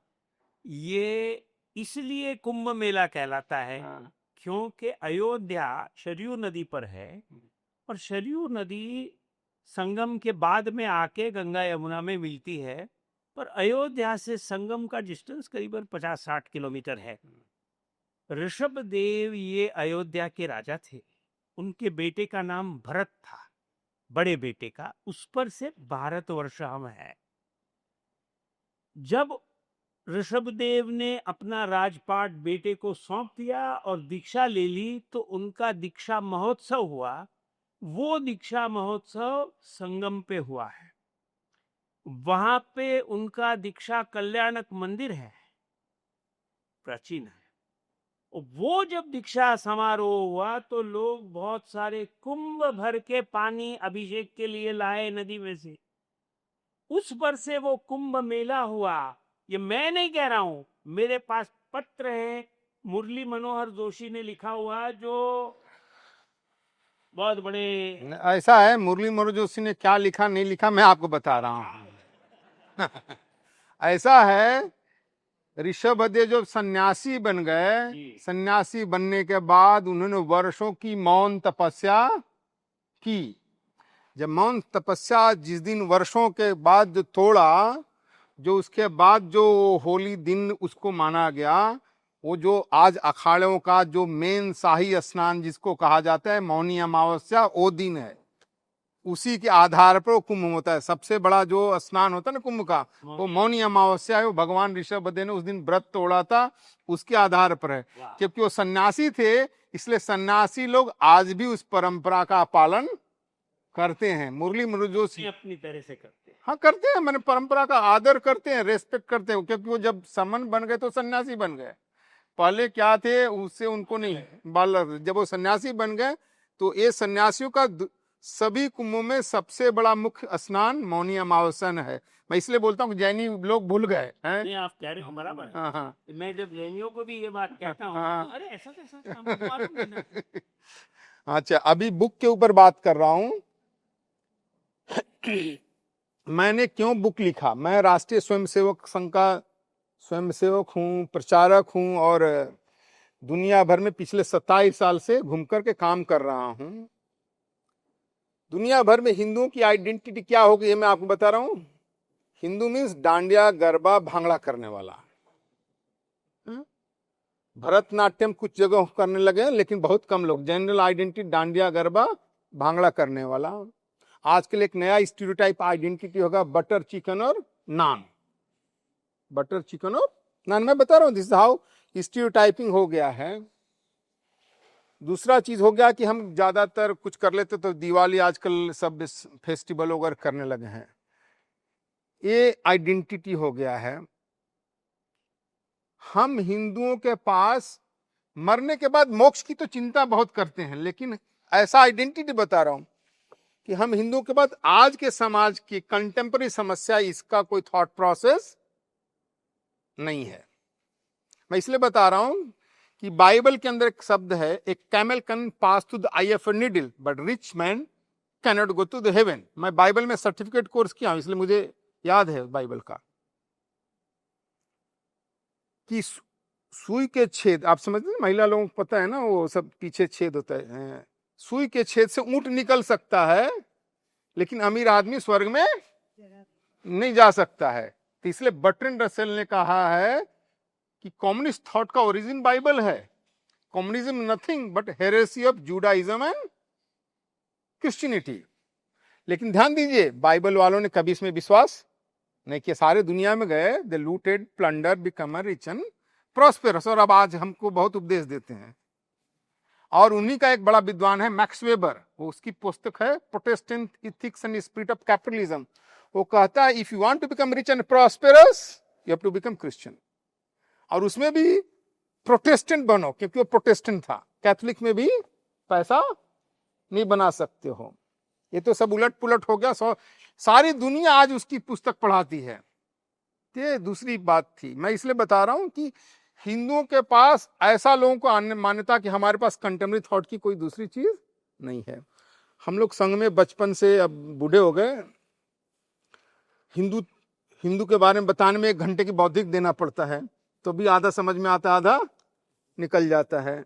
ये इसलिए कुंभ मेला कहलाता है क्योंकि अयोध्या सरयू नदी पर है और सरयू नदी संगम के बाद में आके गंगा यमुना में मिलती है, पर अयोध्या से संगम का डिस्टेंस करीबन 50-60 किलोमीटर है। ऋषभ देव ये अयोध्या के राजा थे, उनके बेटे का नाम भरत था, बड़े बेटे का, उस पर से भारतवर्ष हम है। जब ऋषभदेव ने अपना राजपाट बेटे को सौंप दिया और दीक्षा ले ली, तो उनका दीक्षा महोत्सव हुआ। वो दीक्षा महोत्सव संगम पे हुआ है। वहां पे उनका दीक्षा कल्याणक मंदिर है, प्राचीन है। और वो जब दीक्षा समारोह हुआ तो लोग बहुत सारे कुंभ भर के पानी अभिषेक के लिए लाए नदी में से। उस पर से वो कुंभ मेला हुआ। ये मैं नहीं कह रहा हूं, मेरे पास पत्र है, मुरली मनोहर जोशी ने लिखा हुआ, जो बहुत बड़े। ऐसा है, मुरली मनोहर जोशी ने क्या लिखा नहीं लिखा मैं आपको बता रहा हूं। ऐसा है, ऋषभदेव जब सन्यासी बन गए, सन्यासी बनने के बाद उन्होंने वर्षों की मौन तपस्या की। जब मौन तपस्या जिस दिन वर्षों के बाद जो तोड़ा, जो उसके बाद जो होली दिन उसको माना गया, वो जो आज अखाड़ों का जो मेन शाही स्नान जिसको कहा जाता है मौनी अमावस्या, वो दिन है। उसी के आधार पर वो कुंभ होता है। सबसे बड़ा जो स्नान होता है ना कुंभ का, वो मौनी अमावस्या है। वो भगवान ऋषभदेव ने उस दिन व्रत तोड़ा था, उसके आधार पर है। क्योंकि वो सन्यासी थे, इसलिए सन्यासी लोग आज भी उस परंपरा का पालन करते हैं। मुरली मनोहर जोशी अपनी तरह से करते हैं। हाँ करते हैं, मैंने परंपरा का आदर करते हैं, रेस्पेक्ट करते हैं। क्योंकि वो जब समन बन गए तो सन्यासी बन गए। पहले क्या थे उससे उनको नहीं बालक, जब वो सन्यासी बन गए तो ये सन्यासियों का सभी कुंभों में सबसे बड़ा मुख्य स्नान मौनी अमावस्या है। मैं इसलिए बोलता हूँ जैनी लोग भूल गए हैं। नहीं, आप कह रहे हो बराबर है। हाँ हाँ मैं जब जैनियों को भी ये बात कहता हूँ, हाँ। तो अरे ऐसा कैसा, हमको मालूम नहीं ना। अच्छा, अभी बुक के ऊपर बात कर रहा हूँ। मैंने क्यों बुक लिखा? मैं राष्ट्रीय स्वयंसेवक संघ का स्वयंसेवक हूँ, प्रचारक हूँ, और दुनिया भर में पिछले 27 साल से घूम कर के काम कर रहा हूँ। दुनिया भर में हिंदुओं की आइडेंटिटी क्या होगी ये मैं आपको बता रहा हूँ। हिंदू मीन्स डांडिया, गरबा, भांगड़ा करने वाला। भरतनाट्यम कुछ जगह करने लगे लेकिन बहुत कम लोग। जनरल आइडेंटिटी डांडिया, गरबा, भांगड़ा करने वाला। आजकल एक नया स्टीरियोटाइप आइडेंटिटी होगा, बटर चिकन और नान। बटर चिकन और नान, मैं बता रहा हूँ, दिस हाउ स्टीरियोटाइपिंग हो गया है। दूसरा चीज हो गया कि हम ज्यादातर कुछ कर लेते तो दिवाली, आजकल सब फेस्टिवल वगैरह करने लगे हैं। ये आइडेंटिटी हो गया है। हम हिंदुओं के पास मरने के बाद मोक्ष की तो चिंता बहुत करते हैं, लेकिन ऐसा आइडेंटिटी बता रहा हूं कि हम हिंदुओं के बाद आज के समाज की कंटेम्पररी समस्या, इसका कोई थॉट प्रोसेस नहीं है। मैं इसलिए बता रहा हूं कि बाइबल के अंदर एक शब्द है, एक camel can pass through the eye of a needle but rich man can not go to the heaven. मैं बाइबल में सर्टिफिकेट कोर्स किया हूं, इसलिए मुझे याद है बाइबल का, कि सुई के छेद, आप समझते हैं, महिला लोगों को पता है ना, वो सब पीछे छेद होता है, सुई के छेद से ऊंट निकल सकता है लेकिन अमीर आदमी स्वर्ग में नहीं जा सकता है। तो इसलिए बर्ट्रैंड रसेल ने कहा है कि कम्युनिस्ट थॉट का ओरिजिन बाइबल है। Communism nothing but heresy of Judaism and Christianity. लेकिन ध्यान दीजिए, बाइबल वालों ने कभी इसमें विश्वास नहीं किया। सारे दुनिया में गए, they looted, plunder, become rich and prosperous, और अब आज हमको बहुत उपदेश देते हैं। और उन्हीं का एक बड़ा विद्वान है मैक्स वेबर, वो उसकी पुस्तक है Protestant ethics and spirit of capitalism. वो कहता है if you want to become rich and prosperous you have to become Christian. और उसमें भी प्रोटेस्टेंट बनो, क्योंकि वो प्रोटेस्टेंट था। कैथोलिक में भी पैसा नहीं बना सकते हो। ये तो सब उलट पुलट हो गया। सारी दुनिया आज उसकी पुस्तक पढ़ाती है। ये दूसरी बात थी। मैं इसलिए बता रहा हूं कि हिंदुओं के पास ऐसा लोगों को मान्यता कि हमारे पास कंटेम्पररी थॉट की कोई दूसरी चीज नहीं है। हम लोग संघ में बचपन से, अब बूढ़े हो गए, हिंदू के बारे में बताने में 1 घंटे की बौद्धिक देना पड़ता है, तो भी आधा समझ में आता, आधा निकल जाता है।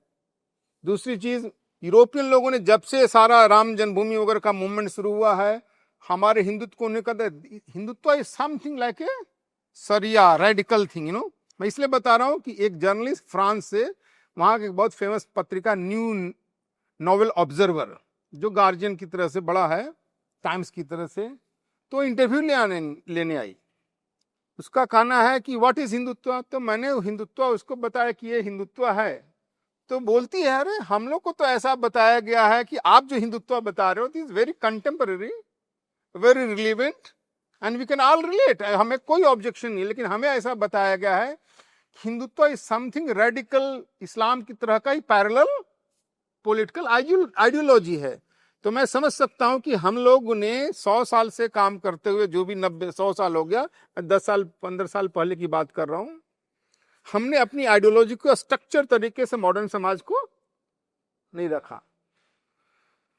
दूसरी चीज, यूरोपियन लोगों ने जब से सारा राम जन्मभूमि वगैरह का मूवमेंट शुरू हुआ है, हमारे हिंदुत्व को उन्हें कहते हैं Hindutva is something like a सरिया रेडिकल थिंग, मैं इसलिए बता रहा हूं कि एक जर्नलिस्ट फ्रांस से, वहां की बहुत फेमस पत्रिका न्यू नोवेल ऑब्जर्वर, जो गार्जियन की तरह से बड़ा है, टाइम्स की तरह से, तो इंटरव्यू लेने आई। उसका कहना है कि व्हाट इज हिंदुत्व, तो मैंने हिंदुत्व उसको बताया कि ये हिंदुत्व है। तो बोलती है, अरे हम लोग को तो ऐसा बताया गया है कि आप जो हिंदुत्व बता रहे हो this very contemporary, very relevant and we can all relate, हमें कोई ऑब्जेक्शन नहीं, लेकिन हमें ऐसा बताया गया है हिंदुत्व इज समथिंग रेडिकल, इस्लाम की तरह का ही पैरेलल पॉलिटिकल आइडियोलॉजी है। तो मैं समझ सकता हूं कि हम लोग ने 100 साल से काम करते हुए, जो भी 90-100 साल हो गया, 10 साल 15 साल पहले की बात कर रहा हूं, हमने अपनी आइडियोलॉजी को स्ट्रक्चर तरीके से मॉडर्न समाज को नहीं रखा।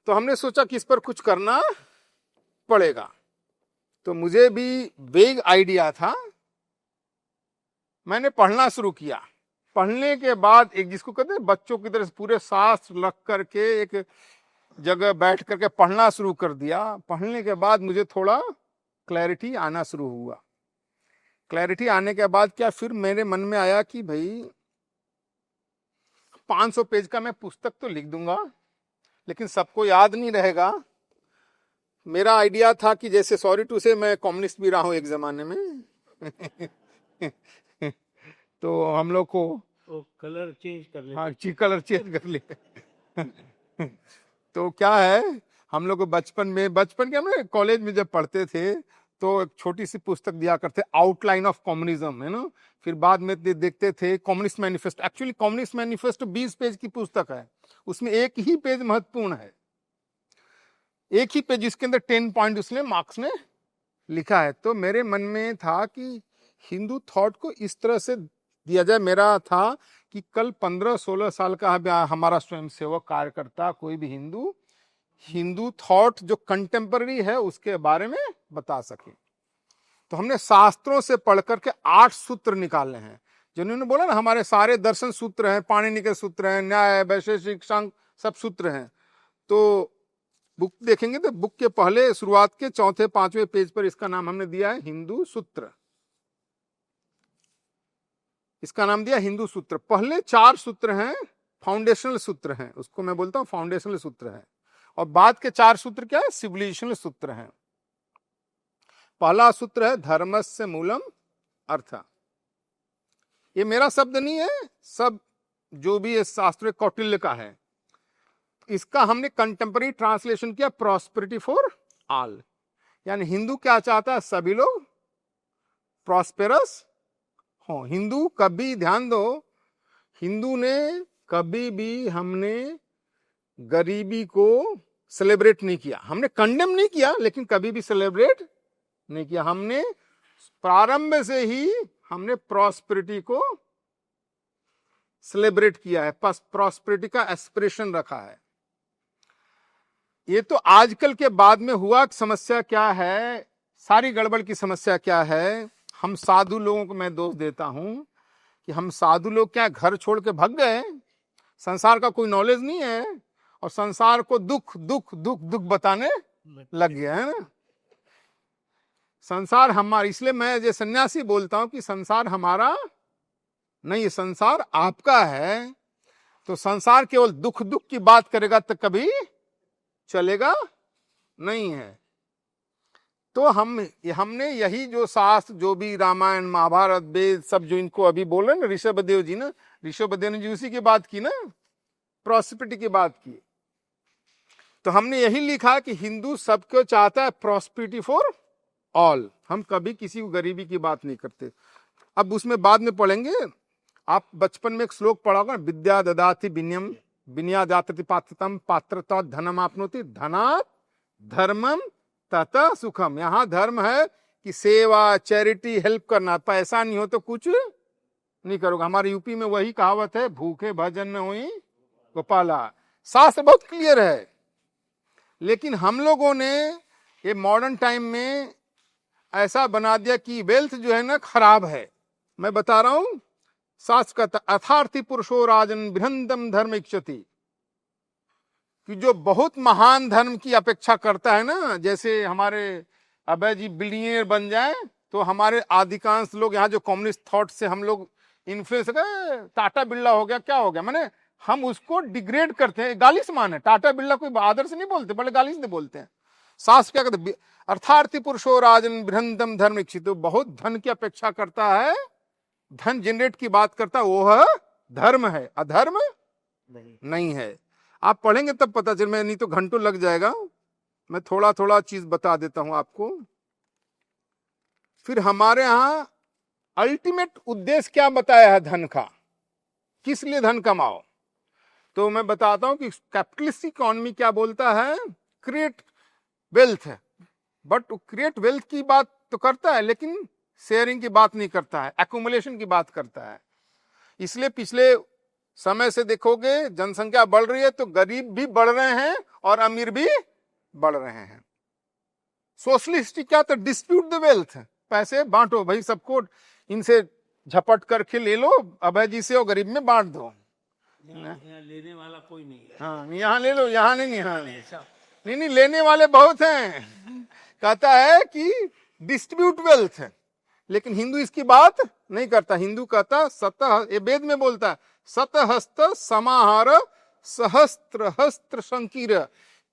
तो हमने सोचा कि इस पर कुछ करना पड़ेगा। तो मुझे भी वेग आइडिया था, मैंने पढ़ना शुरू किया। पढ़ने के बाद एक, जिसको कहते हैं बच्चों की तरह पूरे शास्त्र रख करके एक जगह बैठ करके पढ़ना शुरू कर दिया। पढ़ने के बाद मुझे थोड़ा क्लैरिटी आना शुरू हुआ। क्लैरिटी आने के बाद क्या, फिर मेरे मन में आया कि भाई 500 पेज का मैं पुस्तक तो लिख दूंगा, लेकिन सबको याद नहीं रहेगा। मेरा आइडिया था कि जैसे, सॉरी टू से, मैं कम्युनिस्ट भी रहा हूं एक जमाने में तो हम लोग को कलर चेंज कर ले। हाँ, कलर चेंज कर ले तो क्या है, हम लोग को बचपन के हम लोग कॉलेज में जब पढ़ते थे तो एक छोटी सी पुस्तक दिया करते, आउटलाइन ऑफ कम्युनिज्म, है ना। फिर बाद में देखते थे communist manifesto. Actually communist manifesto 20 page की पुस्तक है, उसमें एक ही पेज महत्वपूर्ण है, एक ही पेज जिसके अंदर 10 पॉइंट उसने मार्क्स ने लिखा है। तो मेरे मन में था कि हिंदू थॉट को इस तरह से दिया जाए। मेरा था कि कल 15-16 साल का हमारा स्वयंसेवक कार्यकर्ता, कोई भी हिंदू थॉट जो कंटेम्पररी है उसके बारे में बता सके। तो हमने शास्त्रों से पढ़ करके 8 सूत्र निकाले हैं। जिन्होंने बोला ना, हमारे सारे दर्शन सूत्र हैं, पाणिनि के सूत्र हैं, न्याय, वैशेषिक, सांख्य, सब सूत्र हैं। तो बुक देखेंगे तो बुक के पहले शुरुआत के 4-5वें पेज पर इसका नाम हमने दिया है हिंदू सूत्र। इसका नाम दिया हिंदू सूत्र। पहले 4 सूत्र हैं फाउंडेशनल सूत्र हैं, उसको मैं बोलता हूं फाउंडेशनल सूत्र है, और बाद के 4 सूत्र क्या है, सिविलाइजेशनल सूत्र हैं। पहला सूत्र है धर्मस्य मूलम अर्थ। ये मेरा शब्द नहीं है, सब जो भी है शास्त्र कौटिल्य का है। इसका हमने कंटेम्पररी ट्रांसलेशन किया प्रॉस्पेरिटी फॉर ऑल, यानी हिंदू क्या चाहता है, सभी लोग प्रॉस्पेरस हो। हिंदू कभी, ध्यान दो, हिंदू ने कभी भी, हमने गरीबी को सेलिब्रेट नहीं किया। हमने कंडेम नहीं किया, लेकिन कभी भी सेलिब्रेट नहीं किया। हमने प्रारंभ से ही हमने प्रॉस्पेरिटी को सेलिब्रेट किया है, प्रॉस्पेरिटी का एस्पिरेशन रखा है। ये तो आजकल के बाद में हुआ। समस्या क्या है, सारी गड़बड़ की समस्या क्या है, हम साधु लोगों को मैं दोष देता हूं कि हम साधु लोग क्या घर छोड़ के भाग गए, संसार का कोई नॉलेज नहीं है, और संसार को दुख दुख दुख दुख बताने लग गया है ना। संसार हमारा, इसलिए मैं ये सन्यासी बोलता हूं कि संसार हमारा नहीं, संसार आपका है। तो संसार केवल दुख दुख की बात करेगा तो कभी चलेगा नहीं है। तो हमने यही जो शास्त्र, जो भी रामायण, महाभारत, वेद, सब जो इनको अभी बोल रहे ना ऋषभदेव जी ना, ऋषभदेव ने जी उसी की बात की ना, प्रॉस्पेरिटी की बात की। तो हमने यही लिखा कि हिंदू सबको चाहता है प्रॉस्पेरिटी फॉर ऑल। हम कभी किसी को गरीबी की बात नहीं करते। अब उसमें बाद में पढ़ेंगे, आप बचपन में एक श्लोक पढ़ा होगा, विद्या ददाति विनयम विनया दातति पात्रतम पात्रता धनम आपनोति धनात् धर्मम ततः सुखम। यहाँ धर्म है कि सेवा, चैरिटी, हेल्प करना। पैसा नहीं हो तो कुछ नहीं करोगे। हमारे यूपी में वही कहावत है, भूखे भजन में हुई गोपाला। शास्त्र बहुत क्लियर है, लेकिन हम लोगों ने ये मॉडर्न टाइम में ऐसा बना दिया कि वेल्थ जो है ना खराब है। मैं बता रहा हूं, शास्त्र कहता अथार्थी पुरुषो राजन बृहंतम धर्म इच्छति। कि जो बहुत महान धर्म की अपेक्षा करता है ना, जैसे हमारे अभय जी बिलियनियर बन जाए, तो हमारे अधिकांश लोग यहाँ जो कम्युनिस्ट थॉट से हम लोग इन्फ्लुएंस है, टाटा बिरला हो गया, क्या हो गया, माने हम उसको डिग्रेड करते हैं, गाली से मान है। टाटा बिरला कोई आदर से नहीं बोलते, बड़े गाली से बोलते हैं। शास्त्र क्या कहते, अर्थार्थी पुरुषो राजन बृहंतम धर्म इच्छित, बहुत धन की अपेक्षा करता है, धन जनरेट की बात करता है, वो है धर्म है, अधर्म नहीं है। आप पढ़ेंगे तब पता चल, मैं नहीं तो घंटों लग जाएगा, मैं थोड़ा थोड़ा चीज बता देता हूं आपको। फिर हमारे यहां अल्टीमेट उद्देश्य क्या बताया है धन का, किस लिए धन कमाओ, तो मैं बताता हूं कि कैपिटलिस्ट इकोनॉमी क्या बोलता है, क्रिएट वेल्थ है, बट क्रिएट वेल्थ की बात तो करता है लेकिन शेयरिंग की बात नहीं करता है, एक्यूमुलेशन की बात करता है। इसलिए पिछले समय से देखोगे जनसंख्या बढ़ रही है तो गरीब भी बढ़ रहे हैं और अमीर भी बढ़ रहे हैं। सोशलिस्ट क्या, तो डिस्प्यूट द वेल्थ, पैसे बांटो भाई सबको, इनसे झपट करके ले लो अभय जी से और गरीब में बांट दो। यहाँ लेने वाला कोई नहीं है। हाँ, यहाँ ले लो, यहाँ नहीं, यहाँ नहीं, लेने वाले बहुत हैं। कहता है कि डिस्ट्रीब्यूट वेल्थ है, लेकिन हिंदू इसकी बात नहीं करता। हिंदू कहता सतह, ये वेद में बोलता है, सतहस्त समाहार सहस्त्र हस्त्र संकीर,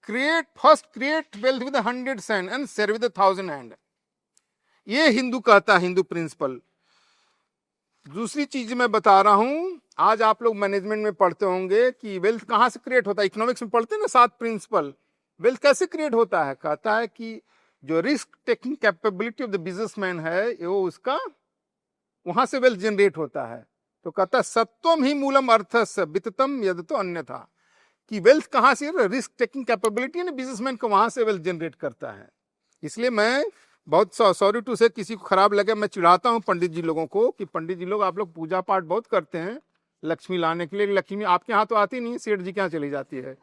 first create wealth with 100 hand and share with 1000 hand. ये हिंदू कहता है, हिंदू प्रिंसिपल। दूसरी चीज मैं बता रहा हूं, आज आप लोग मैनेजमेंट में पढ़ते होंगे कि वेल्थ कहां से क्रिएट होता है, इकोनॉमिक्स में पढ़ते हैं ना 7 प्रिंसिपल। वेल्थ कैसे क्रिएट होता है, कहता है कि जो risk taking capability of the businessman है, वो उसका वहां से वेल्थ जनरेट होता है। तो कहता है सत्वम ही मूलम अर्थस्य वित्तम यद तो अन्यथा, कि वेल्थ कहां से, रिस्क टेकिंग कैपेबिलिटी है बिजनेसमैन को, वहां से वेल्थ जनरेट करता है। इसलिए मैं बहुत सॉरी टू से, किसी को खराब लगे, मैं चिढ़ाता हूं पंडित जी लोगों को कि पंडित जी लोग आप लोग पूजा पाठ बहुत करते हैं लक्ष्मी लाने के लिए, लक्ष्मी आपके यहाँ तो आती नहीं, सेठ जी के यहाँ चली जाती है।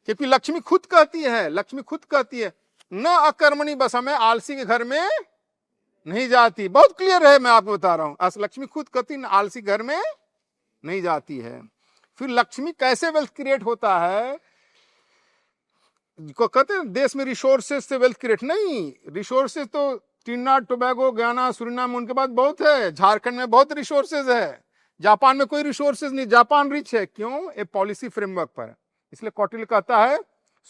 क्योंकि लक्ष्मी खुद कहती है, लक्ष्मी खुद कहती है न अकर्मणी बसा में, आलसी के घर में नहीं जाती। बहुत क्लियर है, मैं आपको बता रहा हूं, लक्ष्मी खुद कहती न आलसी घर में नहीं जाती है। फिर लक्ष्मी कैसे वेल्थ क्रिएट होता है, को कहते हैं देश में रिसोर्सेज से वेल्थ क्रिएट नहीं, रिसोर्सेज तो त्रिनाड टोबैगो गयाना सुरीनाम उनके बाद बहुत है, झारखंड में बहुत रिसोर्सेज है, जापान में कोई रिसोर्सेज नहीं, जापान रिच है, क्यों, ए पॉलिसी फ्रेमवर्क पर। इसलिए कौटिल्य कहता है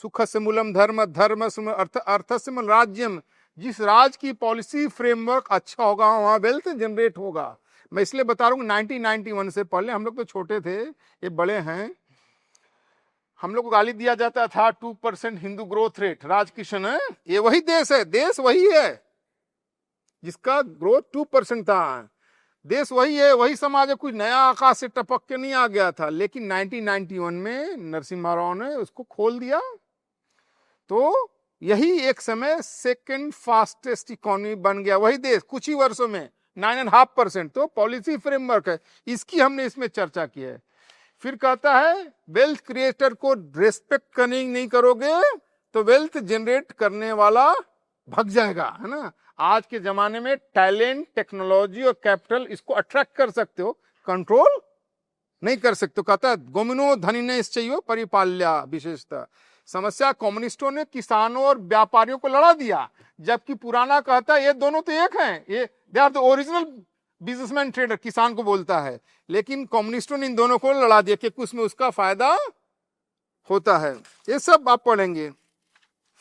सुख से मूलम धर्म, धर्म से अर्थ से मूल राज्यम, जिस राज की पॉलिसी फ्रेमवर्क अच्छा होगा वहां वेल्थ जनरेट होगा। मैं इसलिए बता रहा हूँ 1991 से पहले, हम लोग तो छोटे थे, ये बड़े हैं, हम लोग को गाली दिया जाता था 2% हिंदू ग्रोथ रेट, राजकिशन है, ये वही देश है, देश वही है जिसका ग्रोथ 2% था, देश वही है, वही समाज है, कुछ नया आकाश से टपक के नहीं आ गया था। लेकिन 1991 में नरसिम्हा राव ने उसको खोल दिया, तो यही एक समय सेकंड फास्टेस्ट इकोनॉमी बन गया, वही देश कुछ ही वर्षों में 9.5%। तो पॉलिसी फ्रेमवर्क है, इसकी हमने इसमें चर्चा की है। फिर कहता है वेल्थ क्रिएटर को रेस्पेक्ट करनी नहीं करोगे तो वेल्थ जनरेट करने वाला भाग जाएगा, है ना। आज के जमाने में टैलेंट, टेक्नोलॉजी और कैपिटल, इसको अट्रैक्ट कर सकते हो, कंट्रोल नहीं कर सकते। कहता है गोमिनो धनिने चाहिए परिपाल्या विशेषता। समस्या कम्युनिस्टों ने किसानों और व्यापारियों को लड़ा दिया, जबकि पुराना कहता है ये दोनों तो एक हैं, ये they are the original businessman trader, किसान को बोलता है। लेकिन कम्युनिस्टों ने इन दोनों को लड़ा दिया क्योंकि उसमें उसका फायदा होता है। ये सब आप पढ़ेंगे।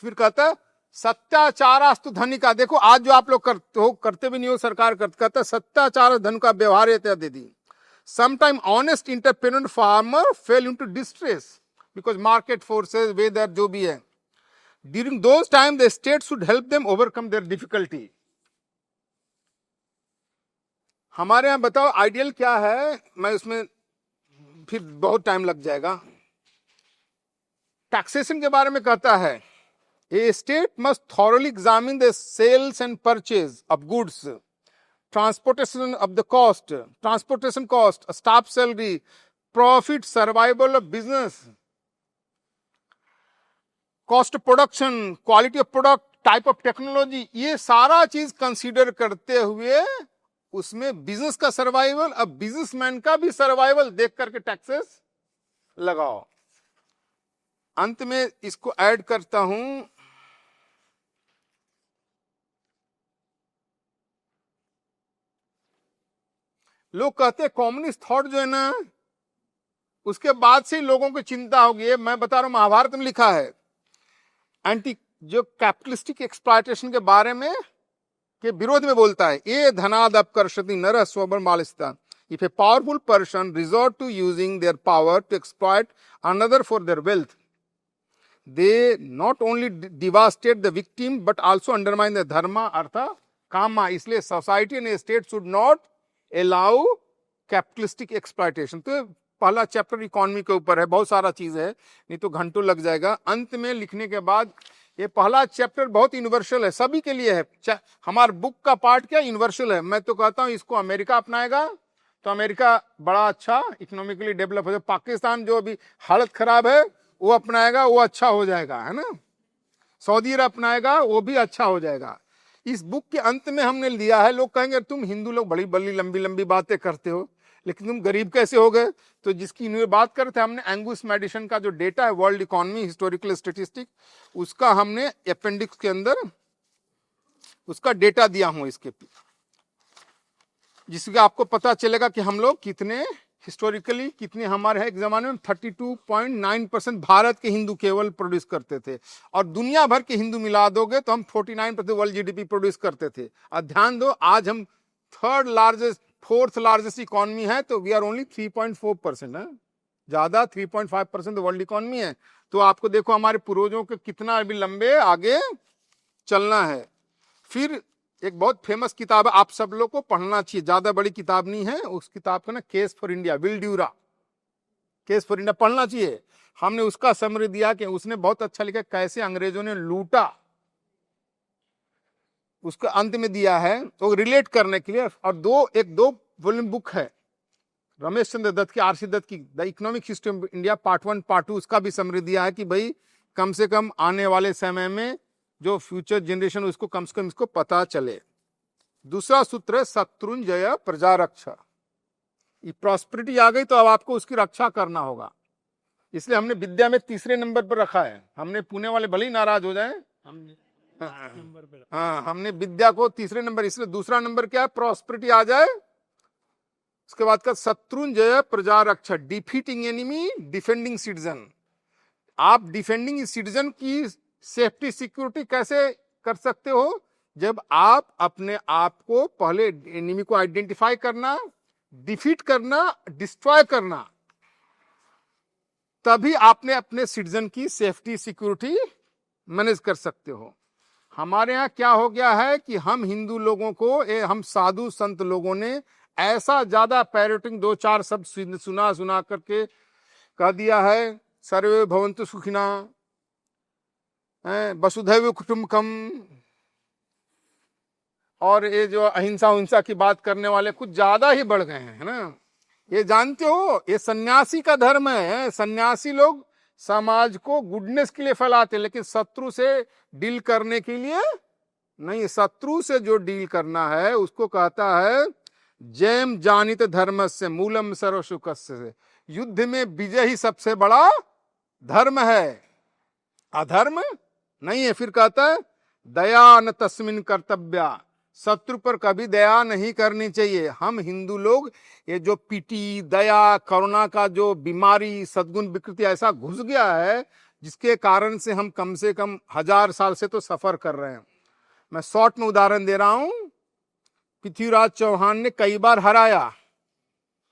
फिर कहता है सत्याचारास्तु धनी का, देखो आज जो आप लोग करते हो, करते भी नहीं हो, सरकार करते, कहता है सत्याचार धन का व्यवहार इत्यादि। Sometime honest entrepreneur farmer fell into distress because market forces, weather जो भी है, during those time the state should help them overcome their difficulty. हमारे यहां बताओ आइडियल क्या है, मैं उसमें फिर बहुत टाइम लग जाएगा। टैक्सेशन के बारे में कहता है a state must thoroughly examine the sales and purchase of goods, transportation of the cost, transportation cost, staff salary, profit, survival of business, cost production, quality of product, type of technology, ये सारा चीज consider करते हुए उसमें business का survival, अब businessman का भी सर्वाइवल देख करके टैक्सेस लगाओ। अंत में इसको ऐड करता हूं, लोग कहते हैं कम्युनिस्ट थॉट जो है ना, उसके बाद से ही लोगों को चिंता होगी। मैं बता रहा हूं, महाभारत में लिखा है, एंटी जो कैपिटलिस्टिक एक्सप्लॉयटेशन के बारे में के विरोध में बोलता है, ये धनाद अपकर्षति नरः स्वबलमालस्ता। If a powerful person resort to using their power to exploit another for their wealth, they not only devastate the victim but also undermine the dharma artha kama। इसलिए society and state should not allow capitalistic exploitation. तो पहला chapter economy के ऊपर है, बहुत सारा चीज है, नहीं तो घंटों लग जाएगा। अंत में लिखने के बाद ये पहला चैप्टर बहुत यूनिवर्सल है, सभी के लिए है। हमारे बुक का पार्ट क्या यूनिवर्सल है। मैं तो कहता हूँ इसको अमेरिका अपनाएगा तो अमेरिका बड़ा अच्छा इकोनॉमिकली डेवलप हो जाए, पाकिस्तान जो अभी हालत खराब है वो अपनाएगा, वो अच्छा हो जाएगा, है ना। सऊदी अरब अपनाएगा, वो भी अच्छा हो जाएगा। इस बुक के अंत में हमने लिया है, लोग कहेंगे तुम हिंदू लोग बड़ी बड़ी लंबी लंबी बातें करते हो, लेकिन तुम गरीब कैसे हो गए। तो जिसकी बात करते हमने एंगुस मेडिसन का जो डेटा है, वर्ल्ड इकोनॉमी हिस्टोरिकल स्टेटिस्टिक, उसका हमने अपेंडिक्स के अंदर उसका डेटा दिया हूं इसके, जिससे आपको पता चलेगा कि हम लोग कितने हिस्टोरिकली कितने हमारे है। एक जमाने में 32.9% भारत के हिंदू केवल प्रोड्यूस करते थे, और दुनिया भर के हिंदू मिला दोगे तो हम 49% वर्ल्ड जीडीपी प्रोड्यूस करते थे। और ध्यान दो, आज हम फोर्थ लार्जेस्ट इकोनॉमी है, तो वी आर ओनली 3.4% है, ज्यादा 3.5% वर्ल्ड इकोनॉमी है। तो आपको देखो हमारे पूर्वजों के कितना अभी लंबे आगे चलना है। फिर एक बहुत फेमस किताब है, आप सब लोग को पढ़ना चाहिए, ज्यादा बड़ी किताब नहीं है, उस किताब का ना case for India, will dura, case for India पढ़ना चाहिए। हमने उसका समरी दिया कि उसने बहुत अच्छा लिखा कैसे अंग्रेजों ने लूटा, उसका अंत में दिया है तो रिलेट करने के लिए। और दो वॉल्यूम बुक है रमेश चंद्र दत्त की, आरसी दत्त की, the economic history of India part 1 part 2, उसका भी समरी दिया है कि भाई कम से कम आने वाले समय में जो फ्यूचर जनरेशन उसको कम से कम इसको पता चले। दूसरा सूत्र है शत्रुंजय प्रजा रक्षा। ये प्रॉस्पेरिटी आ गई तो अब आपको उसकी रक्षा करना होगा, इसलिए हमने विद्या में तीसरे नंबर पर रखा है। हमने पुणे वाले भले ही नाराज हो जाए, हाँ हमने विद्या को तीसरे नंबर, इसलिए दूसरा नंबर क्या है, प्रॉस्पेरिटी आ जाए। उसके बाद का शत्रुंजय प्रजा रक्षा, डिफीटिंग एनिमी डिफेंडिंग सिटीजन। आप डिफेंडिंग सिटीजन की सेफ्टी सिक्योरिटी कैसे कर सकते हो, जब आप अपने आप को पहले एनिमी को आइडेंटिफाई करना, डिफीट करना, डिस्ट्रॉय करना, तभी आपने अपने सिटीजन की सेफ्टी सिक्योरिटी मैनेज कर सकते हो। हमारे यहाँ क्या हो गया है कि हम हिंदू लोगों को, हम साधु संत लोगों ने ऐसा ज्यादा पैरोटिंग 2-4 शब्द सुना करके कह दिया है, सर्वे भवन्तु सुखिना, वसुधैव कुटुम्बकम, और ये जो अहिंसा उहिंसा की बात करने वाले कुछ ज्यादा ही बढ़ गए हैं, है ना। ये जानते हो ये सन्यासी का धर्म है। सन्यासी लोग समाज को गुडनेस के लिए फैलाते, लेकिन शत्रु से डील करने के लिए नहीं। शत्रु से जो डील करना है उसको कहता है जैम जानित धर्मस्य मूलम सर्वसुखस्य। युद्ध में विजय ही सबसे बड़ा धर्म है, अधर्म नहीं है। फिर कहता है दया न तस्मिन कर्तव्या, शत्रु पर कभी दया नहीं करनी चाहिए। हम हिंदू लोग ये जो पीटी, दया, करुणा का जो बीमारी, सद्गुण विकृति ऐसा घुस गया है, जिसके कारण से हम कम से कम 1000 साल से तो सफर कर रहे हैं। मैं शॉर्ट में उदाहरण दे रहा हूं। पृथ्वीराज चौहान ने कई बार हराया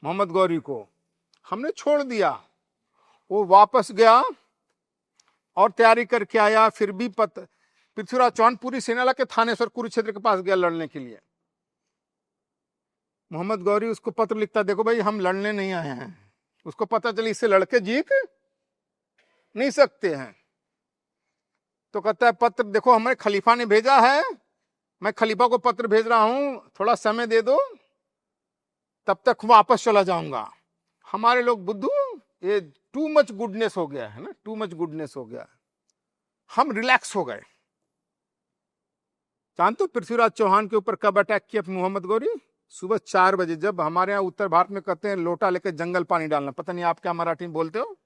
मोहम्मद गौरी को, हमने छोड़ दिया, वो वापस गया और तैयारी करके आया। फिर भी पृथ्वीराज चौहान पूरी सेना लाके थानेश्वर कुरुक्षेत्र के पास गया लड़ने के लिए। मोहम्मद गौरी उसको पत्र लिखता, देखो भाई हम लड़ने नहीं आए हैं। उसको पता चली इससे लड़के जीत नहीं सकते हैं, तो कहता है पत्र देखो हमारे खलीफा ने भेजा है, मैं खलीफा को पत्र भेज रहा हूं, थोड़ा समय दे दो, तब तक वापस चला जाऊंगा। हमारे लोग बुद्धू, ये टू मच गुडनेस हो गया है ना, टू मच गुडनेस हो गया। हम रिलैक्स हो गए। जानते हो पृथ्वीराज चौहान के ऊपर कब अटैक किया मोहम्मद गौरी? सुबह 4 बजे, जब हमारे यहाँ उत्तर भारत में कहते हैं लोटा लेकर जंगल पानी डालना, पता नहीं आप क्या मराठी में बोलते हो,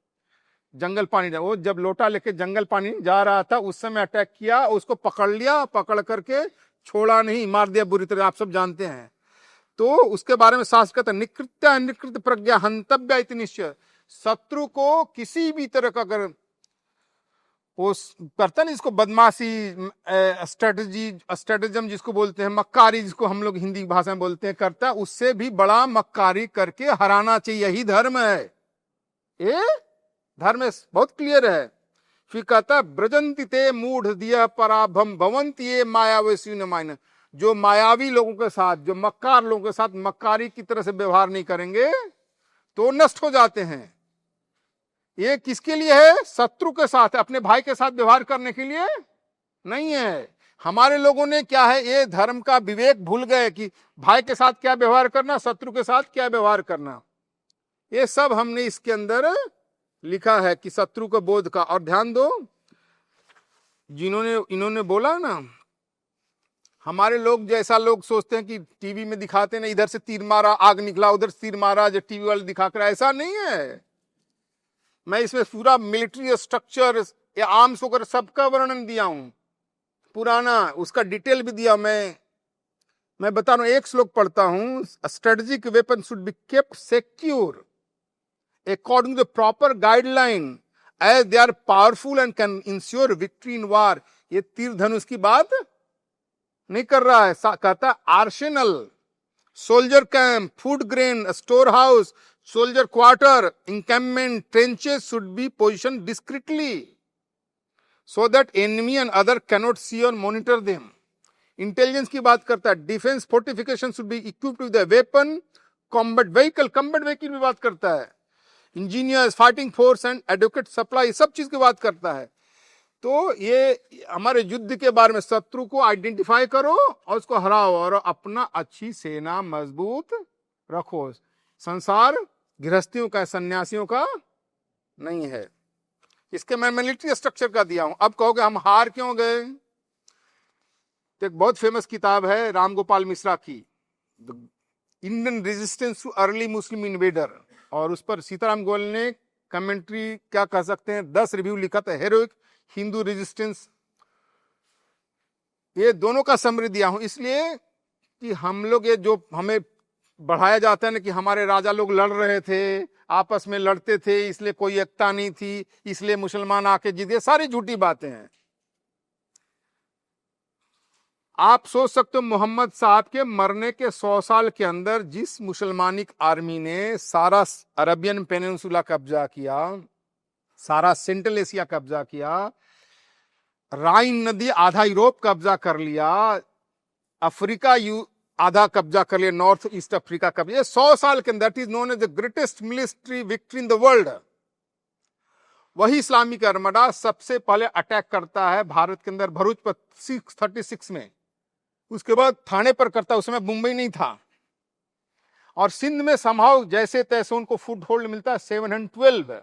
जंगल पानी वो जब लोटा लेके जंगल पानी जा रहा था उस समय अटैक किया, उसको पकड़ लिया, पकड़ करके छोड़ा नहीं, मार दिया बुरी तरह, आप सब जानते हैं। तो उसके बारे में शास्त्र कहता है निकृत्य निकृत प्रज्ञा हंतव्य इति निश्चय। शत्रु को किसी भी तरह का अगर वो करता नहीं, इसको बदमाशी, स्ट्रेटेजिज्म जिसको बोलते हैं, मक्कारी जिसको हम लोग हिंदी भाषा में बोलते हैं, करता, उससे भी बड़ा मक्कारी करके हराना चाहिए। यही धर्म है, ये धर्म बहुत क्लियर है। फिर कहता ब्रजंती ते मूढ़ दिया पराभम भवंती ये मायावसी न मायन। जो मायावी लोगों के साथ, जो मक्कार लोगों के साथ मक्कारी की तरह से व्यवहार नहीं करेंगे तो नष्ट हो जाते हैं। ये किसके लिए है? शत्रु के साथ, अपने भाई के साथ व्यवहार करने के लिए नहीं है। हमारे लोगों ने क्या है, ये धर्म का विवेक भूल गए कि भाई के साथ क्या व्यवहार करना, शत्रु के साथ क्या व्यवहार करना। ये सब हमने इसके अंदर लिखा है कि शत्रु का बोध का। और ध्यान दो, जिन्होंने इन्होंने बोला ना, हमारे लोग जैसा लोग सोचते हैं कि टीवी में दिखाते हैं ना, इधर से तीर मारा आग निकला, उधर से तीर मारा, जो टीवी वाले दिखाकर, ऐसा नहीं है। मैं इसमें पूरा मिलिट्री स्ट्रक्चर या आर्म्स वगैरह सबका वर्णन दिया हूं, पुराना, उसका डिटेल भी दिया। मैं बता रहा हूं, एक श्लोक पढ़ता हूं, strategic weapon should be kept secure according to the proper guideline as they are powerful and can ensure victory in war। ये तीर धनुष की बात नहीं कर रहा है, कहता Arsenal, soldier camp, food grain store house, soldier quarter, encampment, trenches should be positioned discreetly so that enemy and other cannot see or monitor them। Intelligence की बात करता है। Defence fortification should be equipped with weapon, combat vehicle भी बात करता है, engineers, fighting force and educate supply, सब चीज की बात करता है। तो ये हमारे युद्ध के बारे में, शत्रु को आइडेंटिफाई करो और उसको हराओ और अपना अच्छी सेना मजबूत रखो। संसार गृहस्थियों का, सन्यासियों का नहीं है। इसके मैं मिलिट्री स्ट्रक्चर का दिया हूं। अब कहोगे हम हार क्यों गए? तो एक बहुत फेमस किताब है राम गोपाल मिश्रा की, इंडियन रेजिस्टेंस टू अर्ली मुस्लिम इन्वेडर, और उस पर सीताराम गोयल ने कमेंट्री, क्या कह सकते हैं, 10 रिव्यू लिखा था, हेरोइक हिंदू रेजिस्टेंस। ये दोनों का समरी दिया हूं इसलिए कि हम लोग, ये जो हमें बढ़ाया जाता है ना कि हमारे राजा लोग लड़ रहे थे, आपस में लड़ते थे, इसलिए कोई एकता नहीं थी, इसलिए मुसलमान आके जीत गए, सारी झूठी बातें हैं। आप सोच सकते हो मोहम्मद साहब के मरने के 100 साल के अंदर जिस मुसलमानिक आर्मी ने सारा अरबियन पेनिनसुला कब्जा किया, सारा सेंट्रल एशिया कब्जा किया, राइन नदी आधा यूरोप कब्जा कर लिया, अफ्रीका आधा कब्जा कर लिया, नॉर्थ ईस्ट अफ्रीका कब्जा, 100 साल के अंदर, that is known as the greatest military victory in the world. वही इस्लामिक आर्मडा सबसे पहले अटैक करता है भारत के अंदर, भरूच पर 636 में, उसके बाद थाने पर करता, उसमें मुंबई नहीं था, और सिंध में संभाव जैसे तैसे उनको फुट होल्ड मिलता है 712,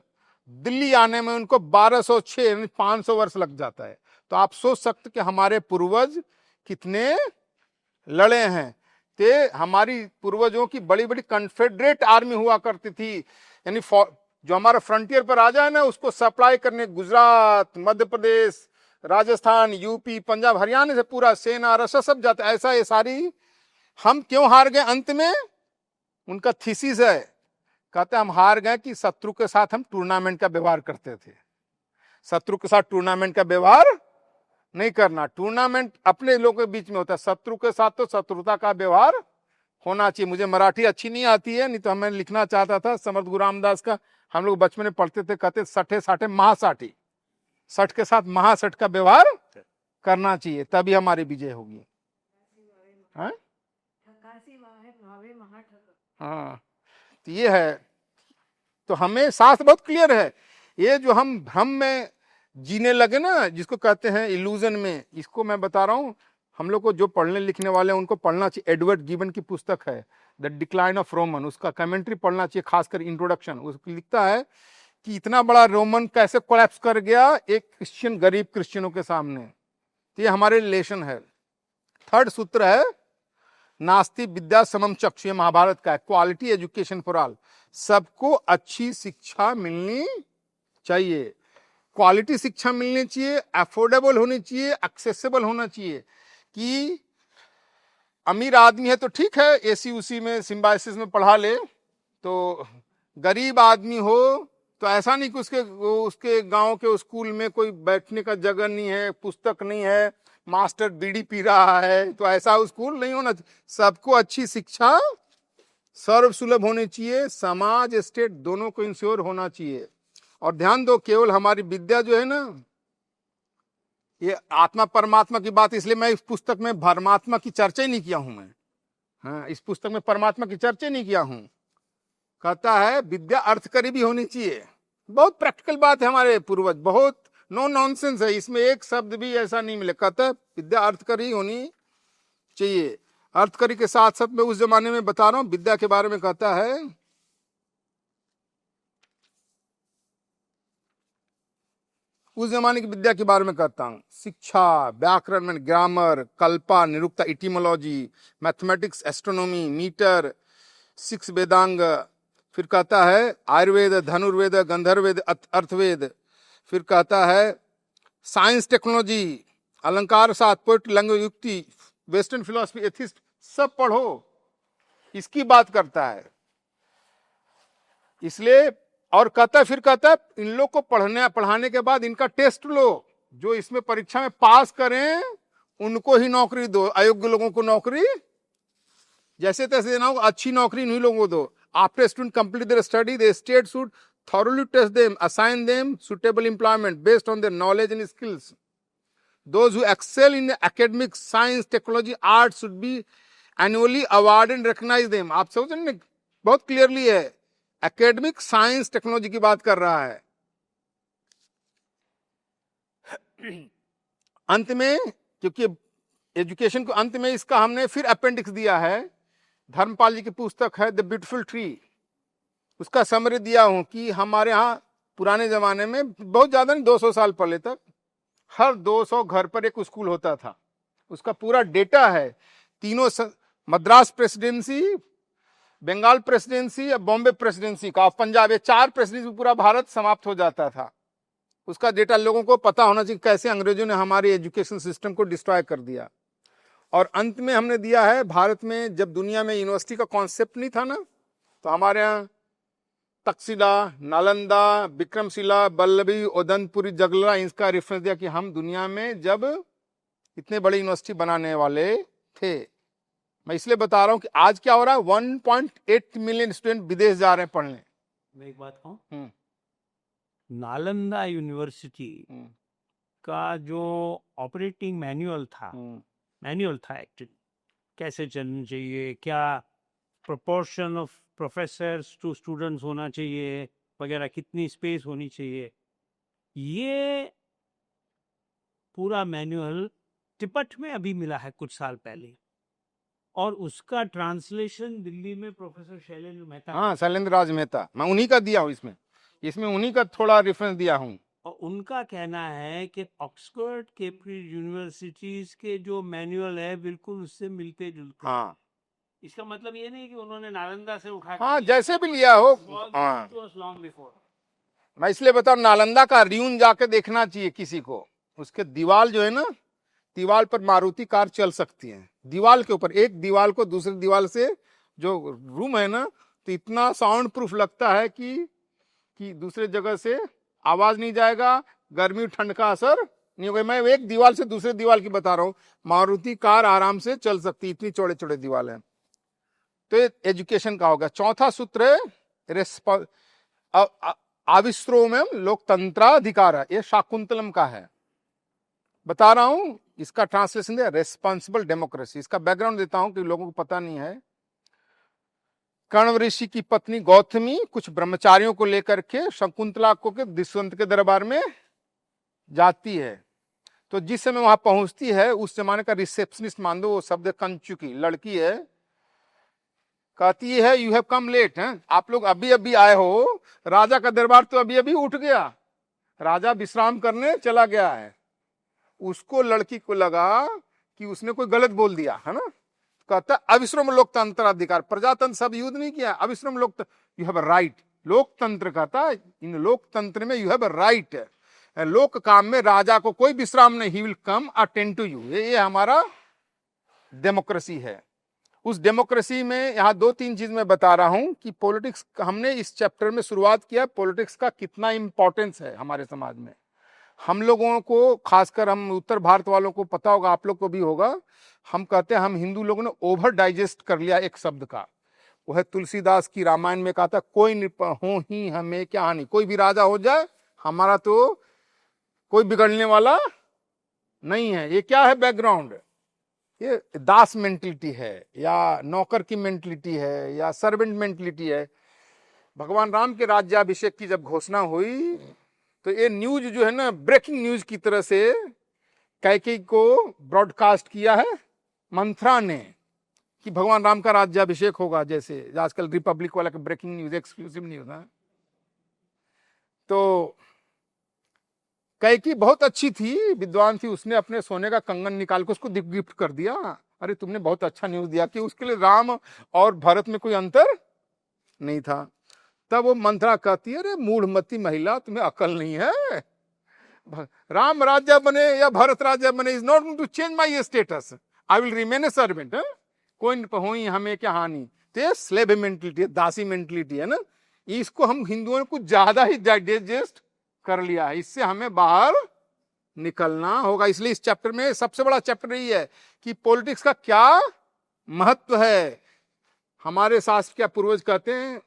दिल्ली आने में उनको 1206 500 वर्ष लग जाता है। तो आप सोच सकते कि हमारे पूर्वज कितने लड़े हैं। ते हमारी पूर्वजों की बड़ी बड़ी कन्फेडरेट आर्मी हुआ करती थी, यानी जो हमारा फ्रंटियर पर आ जाए ना, उसको सप्लाई करने गुजरात, मध्य प्रदेश, राजस्थान, यूपी, पंजाब, हरियाणा से पूरा सेना रक्षा सब जाता है। ऐसा ये सारी, हम क्यों हार गए अंत में? उनका थीसिस है, कहते हैं हम हार गए कि शत्रु के साथ हम टूर्नामेंट का व्यवहार करते थे। शत्रु के साथ टूर्नामेंट का व्यवहार नहीं करना, टूर्नामेंट अपने लोगों के बीच में होता है, शत्रु के साथ तो शत्रुता का व्यवहार होना चाहिए। मुझे मराठी अच्छी नहीं आती है, नहीं तो मैं लिखना चाहता था समर्थ गुरु रामदास का, हम लोग बचपन में पढ़ते थे, कहते सठे साठे महासाठी, सठ के साथ महासठ का व्यवहार करना चाहिए, तभी हमारी विजय होगी। हाँ, तो ये है। तो हमें शास्त्र बहुत क्लियर है। ये जो हम भ्रम में जीने लगे ना, जिसको कहते हैं इल्यूजन में, इसको मैं बता रहा हूं, हम लोग को जो पढ़ने लिखने वाले हैं उनको पढ़ना चाहिए। एडवर्ड गिबन की पुस्तक है द डिक्लाइन ऑफ रोमन, उसका कमेंट्री पढ़ना चाहिए, खासकर इंट्रोडक्शन। उसको लिखता है कि इतना बड़ा रोमन कैसे कोलैप्स कर गया एक क्रिश्चियन, गरीब क्रिश्चियनों के सामने। तो ये हमारे रिलेशन है। थर्ड सूत्र है नास्ति विद्या समम चक्षु, महाभारत का है, क्वालिटी एजुकेशन फॉर ऑल, सबको अच्छी शिक्षा मिलनी चाहिए, क्वालिटी शिक्षा मिलनी चाहिए, अफोर्डेबल होनी चाहिए, एक्सेसिबल होना चाहिए। कि अमीर आदमी है तो ठीक है, एसी उसी में सिम्बायोसिस में पढ़ा ले, तो गरीब आदमी हो तो ऐसा नहीं कि उसके गांव के स्कूल में कोई बैठने का जगह नहीं है, पुस्तक नहीं है, मास्टर बीड़ी पी रहा है, तो ऐसा स्कूल नहीं होना चाहिए। सबको अच्छी शिक्षा सर्व सुलभ होनी चाहिए, समाज स्टेट दोनों को इंश्योर होना चाहिए। और ध्यान दो, केवल हमारी विद्या जो है ना, ये आत्मा परमात्मा की बात, इसलिए मैं इस पुस्तक में परमात्मा की चर्चा ही नहीं किया हूं मैं। हाँ, इस पुस्तक में परमात्मा की चर्चा नहीं किया हूं। कहता है विद्या अर्थकरी भी होनी चाहिए। बहुत प्रैक्टिकल बात है, हमारे पूर्वज, बहुत नो नॉनसेंस है, इसमें एक शब्द भी ऐसा नहीं मिले। कहता है विद्या अर्थकरी होनी चाहिए। अर्थकरी के साथ साथ मैं उस जमाने में बता रहा हूं विद्या के बारे में। कहता है उस जमाने की विद्या के बारे में कहता हूं, शिक्षा, व्याकरण में ग्रामर, कल्पा, निरुक्ता, इटिमोलॉजी, मैथमेटिक्स, एस्ट्रोनॉमी, मीटर, 6 वेदांग। फिर कहता है आयुर्वेद, धनुर्वेद, गंधर्ववेद, अर्थवेद। फिर कहता है साइंस, टेक्नोलॉजी, अलंकार शास्त्र, पोएट्री, लैंग्वेज, युक्ति, वेस्टर्न फिलोसफी, एथिस्ट, सब पढ़ो, इसकी बात करता है। इसलिए और कहता है, फिर कहता है इन लोग को पढ़ाने के बाद इनका टेस्ट लो, जो इसमें परीक्षा में पास करें उनको ही नौकरी दो, अयोग्य लोगों को नौकरी जैसे तैसे देना हो, अच्छी नौकरी नहीं लोगों को दो। After student complete their study, the state should thoroughly test them, assign them suitable employment based on their knowledge and skills. Those who excel in academics, science, technology, art should be annually awarded and recognize them. आप समझ रहे हैं, बहुत clearly है, academic, science, technology की बात कर रहा है। अंत में, क्योंकि एजुकेशन को अंत में इसका हमने फिर अपेंडिक्स दिया है, धर्मपाल जी की पुस्तक है द ब्यूटीफुल ट्री, उसका समरी दिया हूं कि हमारे यहाँ पुराने जमाने में, बहुत ज्यादा नहीं, 200 साल पहले तक हर 200 घर पर एक स्कूल होता था। उसका पूरा डेटा है, तीनों मद्रास प्रेसिडेंसी, बंगाल प्रेसिडेंसी या बॉम्बे प्रेसिडेंसी का, पंजाब, ये 4 प्रेसिडेंसी पूरा भारत समाप्त हो जाता था। उसका डेटा लोगों को पता होना चाहिए कैसे अंग्रेजों ने हमारे एजुकेशन सिस्टम को डिस्ट्रॉय कर दिया। और अंत में हमने दिया है, भारत में जब दुनिया में यूनिवर्सिटी का कॉन्सेप्ट नहीं था ना, तो हमारे यहाँ तक्षशिला, नालंदा, विक्रमशिला, बल्लभी, उदनपुरी, जगलरा, इसका रेफरेंस दिया कि हम दुनिया में जब इतने बड़ी यूनिवर्सिटी बनाने वाले थे। मैं इसलिए बता रहा हूं कि आज क्या हो रहा है, 1.8 मिलियन स्टूडेंट विदेश जा रहे हैं पढ़ने। मैं एक बात कहूं, नालंदा यूनिवर्सिटी का जो ऑपरेटिंग मैनुअल था एक्चुअली, कैसे चलना चाहिए, क्या proportion of professors to students होना चाहिए वगैरह, कितनी स्पेस होनी चाहिए, ये पूरा मैनुअल तिब्बत में अभी मिला है कुछ साल पहले, और उसका ट्रांसलेशन दिल्ली में प्रोफेसर शैलेंद्र मेहता, हाँ, शैलेंद्र राज मेहता, मैं उन्हीं का दिया हूँ, इसमें उन्हीं का थोड़ा रेफरेंस दिया हूँ। और उनका कहना है कि ऑक्सफोर्ड, कैम्ब्रिज यूनिवर्सिटीज के जो मैनुअल है बिल्कुल उससे मिलते जुलते। हाँ, इसका मतलब ये नहीं कि उन्होंने नालंदा से उठा, हाँ, जैसे भी लिया हो। हाँ, मैं इसलिए बता रहा हूं, नालंदा का र्यून जाके देखना चाहिए किसी को। उसके दीवार जो है ना, दीवार पर मारुति कार चल सकती है, दीवार के ऊपर, एक दीवार को दूसरी दीवार से जो रूम है ना, तो इतना साउंड प्रूफ लगता है कि दूसरे जगह से आवाज नहीं जाएगा, गर्मी ठंड का असर नहीं होगा। मैं एक दीवार से दूसरे दीवार की बता रहा हूँ, मारुति कार आराम से चल सकती, इतनी चौड़े चौड़े दीवार है। तो एजुकेशन का होगा। चौथा सूत्र है आविश्रोम लोकतंत्राधिकार, ये शाकुंतलम का है, बता रहा हूं, इसका ट्रांसलेशन है रेस्पॉन्सिबल डेमोक्रेसी। इसका बैकग्राउंड देता हूं कि लोगों को पता नहीं है। कर्ण ऋषि की पत्नी गौतमी कुछ ब्रह्मचारियों को लेकर के शकुंतला को के दुष्यंत के दरबार में जाती है, तो जिस समय वहां पहुंचती है, उस जमाने का रिसेप्शनिस्ट मान दो, वो शब्द कंचु की लड़की है, कहती है यू हैव कम लेट, हैं आप लोग अभी अभी आए हो, राजा का दरबार तो अभी अभी उठ गया, राजा विश्राम करने चला गया है। उसको, लड़की को लगा कि उसने कोई गलत बोल दिया है ना, कहता अविश्रम लोकतंत्र अधिकार, प्रजातंत्र सब युद्ध नहीं किया, अविश्रम लोकतंत्र, यू हैव अ राइट, लोकतंत्र का था, इन लोकतंत्र में यू हैव राइट, लोक काम में राजा को कोई विश्राम नहीं, he will come attend to you, ये हमारा डेमोक्रेसी है। उस डेमोक्रेसी में यहाँ दो तीन चीज मैं बता रहा हूं कि पॉलिटिक्स, हमने इस चैप्टर में शुरुआत किया पॉलिटिक्स का कितना इंपॉर्टेंस है हमारे समाज में। हम लोगों को, खासकर हम उत्तर भारत वालों को पता होगा, आप लोग को भी होगा, हम कहते हैं हम हिंदू लोगों ने ओवर डाइजेस्ट कर लिया एक शब्द का। वो है तुलसीदास की रामायण में कहा था, कोई नृप हो ही हमें क्या हानि, कोई भी राजा हो जाए हमारा तो कोई बिगड़ने वाला नहीं है। ये क्या है बैकग्राउंड, ये दास मेंटलिटी है या नौकर की मेंटलिटी है या सर्वेंट मेंटलिटी है। भगवान राम के राज्याभिषेक की जब घोषणा हुई तो ये न्यूज जो है ना, ब्रेकिंग न्यूज की तरह से कैकेयी को ब्रॉडकास्ट किया है मंथरा ने कि भगवान राम का राज्याभिषेक होगा, जैसे आजकल रिपब्लिक वाला का ब्रेकिंग न्यूज, एक्सक्लूसिव न्यूज है। तो कैकेयी बहुत अच्छी थी, विद्वान थी, उसने अपने सोने का कंगन निकाल के उसको गिफ्ट कर दिया। अरे तुमने बहुत अच्छा न्यूज दिया कि उसके लिए राम और भरत में कोई अंतर नहीं था। तब वो मंथरा कहती है, अरे मूढ़मती महिला, तुम्हें अकल नहीं है, राम राजा बने या भरत राजा बने is not going to change my status, I will remain a servant, कोई हो हमें क्या हानि। तो ये स्लेव मेंटलिटी, दासी मेंटलिटी है ना, इसको हम हिंदुओं ने कुछ ज्यादा ही डाइजेस्ट कर लिया है, इससे हमें बाहर निकलना होगा। इसलिए इस चैप्टर में सबसे बड़ा चैप्टर यही है कि पॉलिटिक्स का क्या महत्व है। हमारे शास्त्र क्या पूर्वज कहते हैं,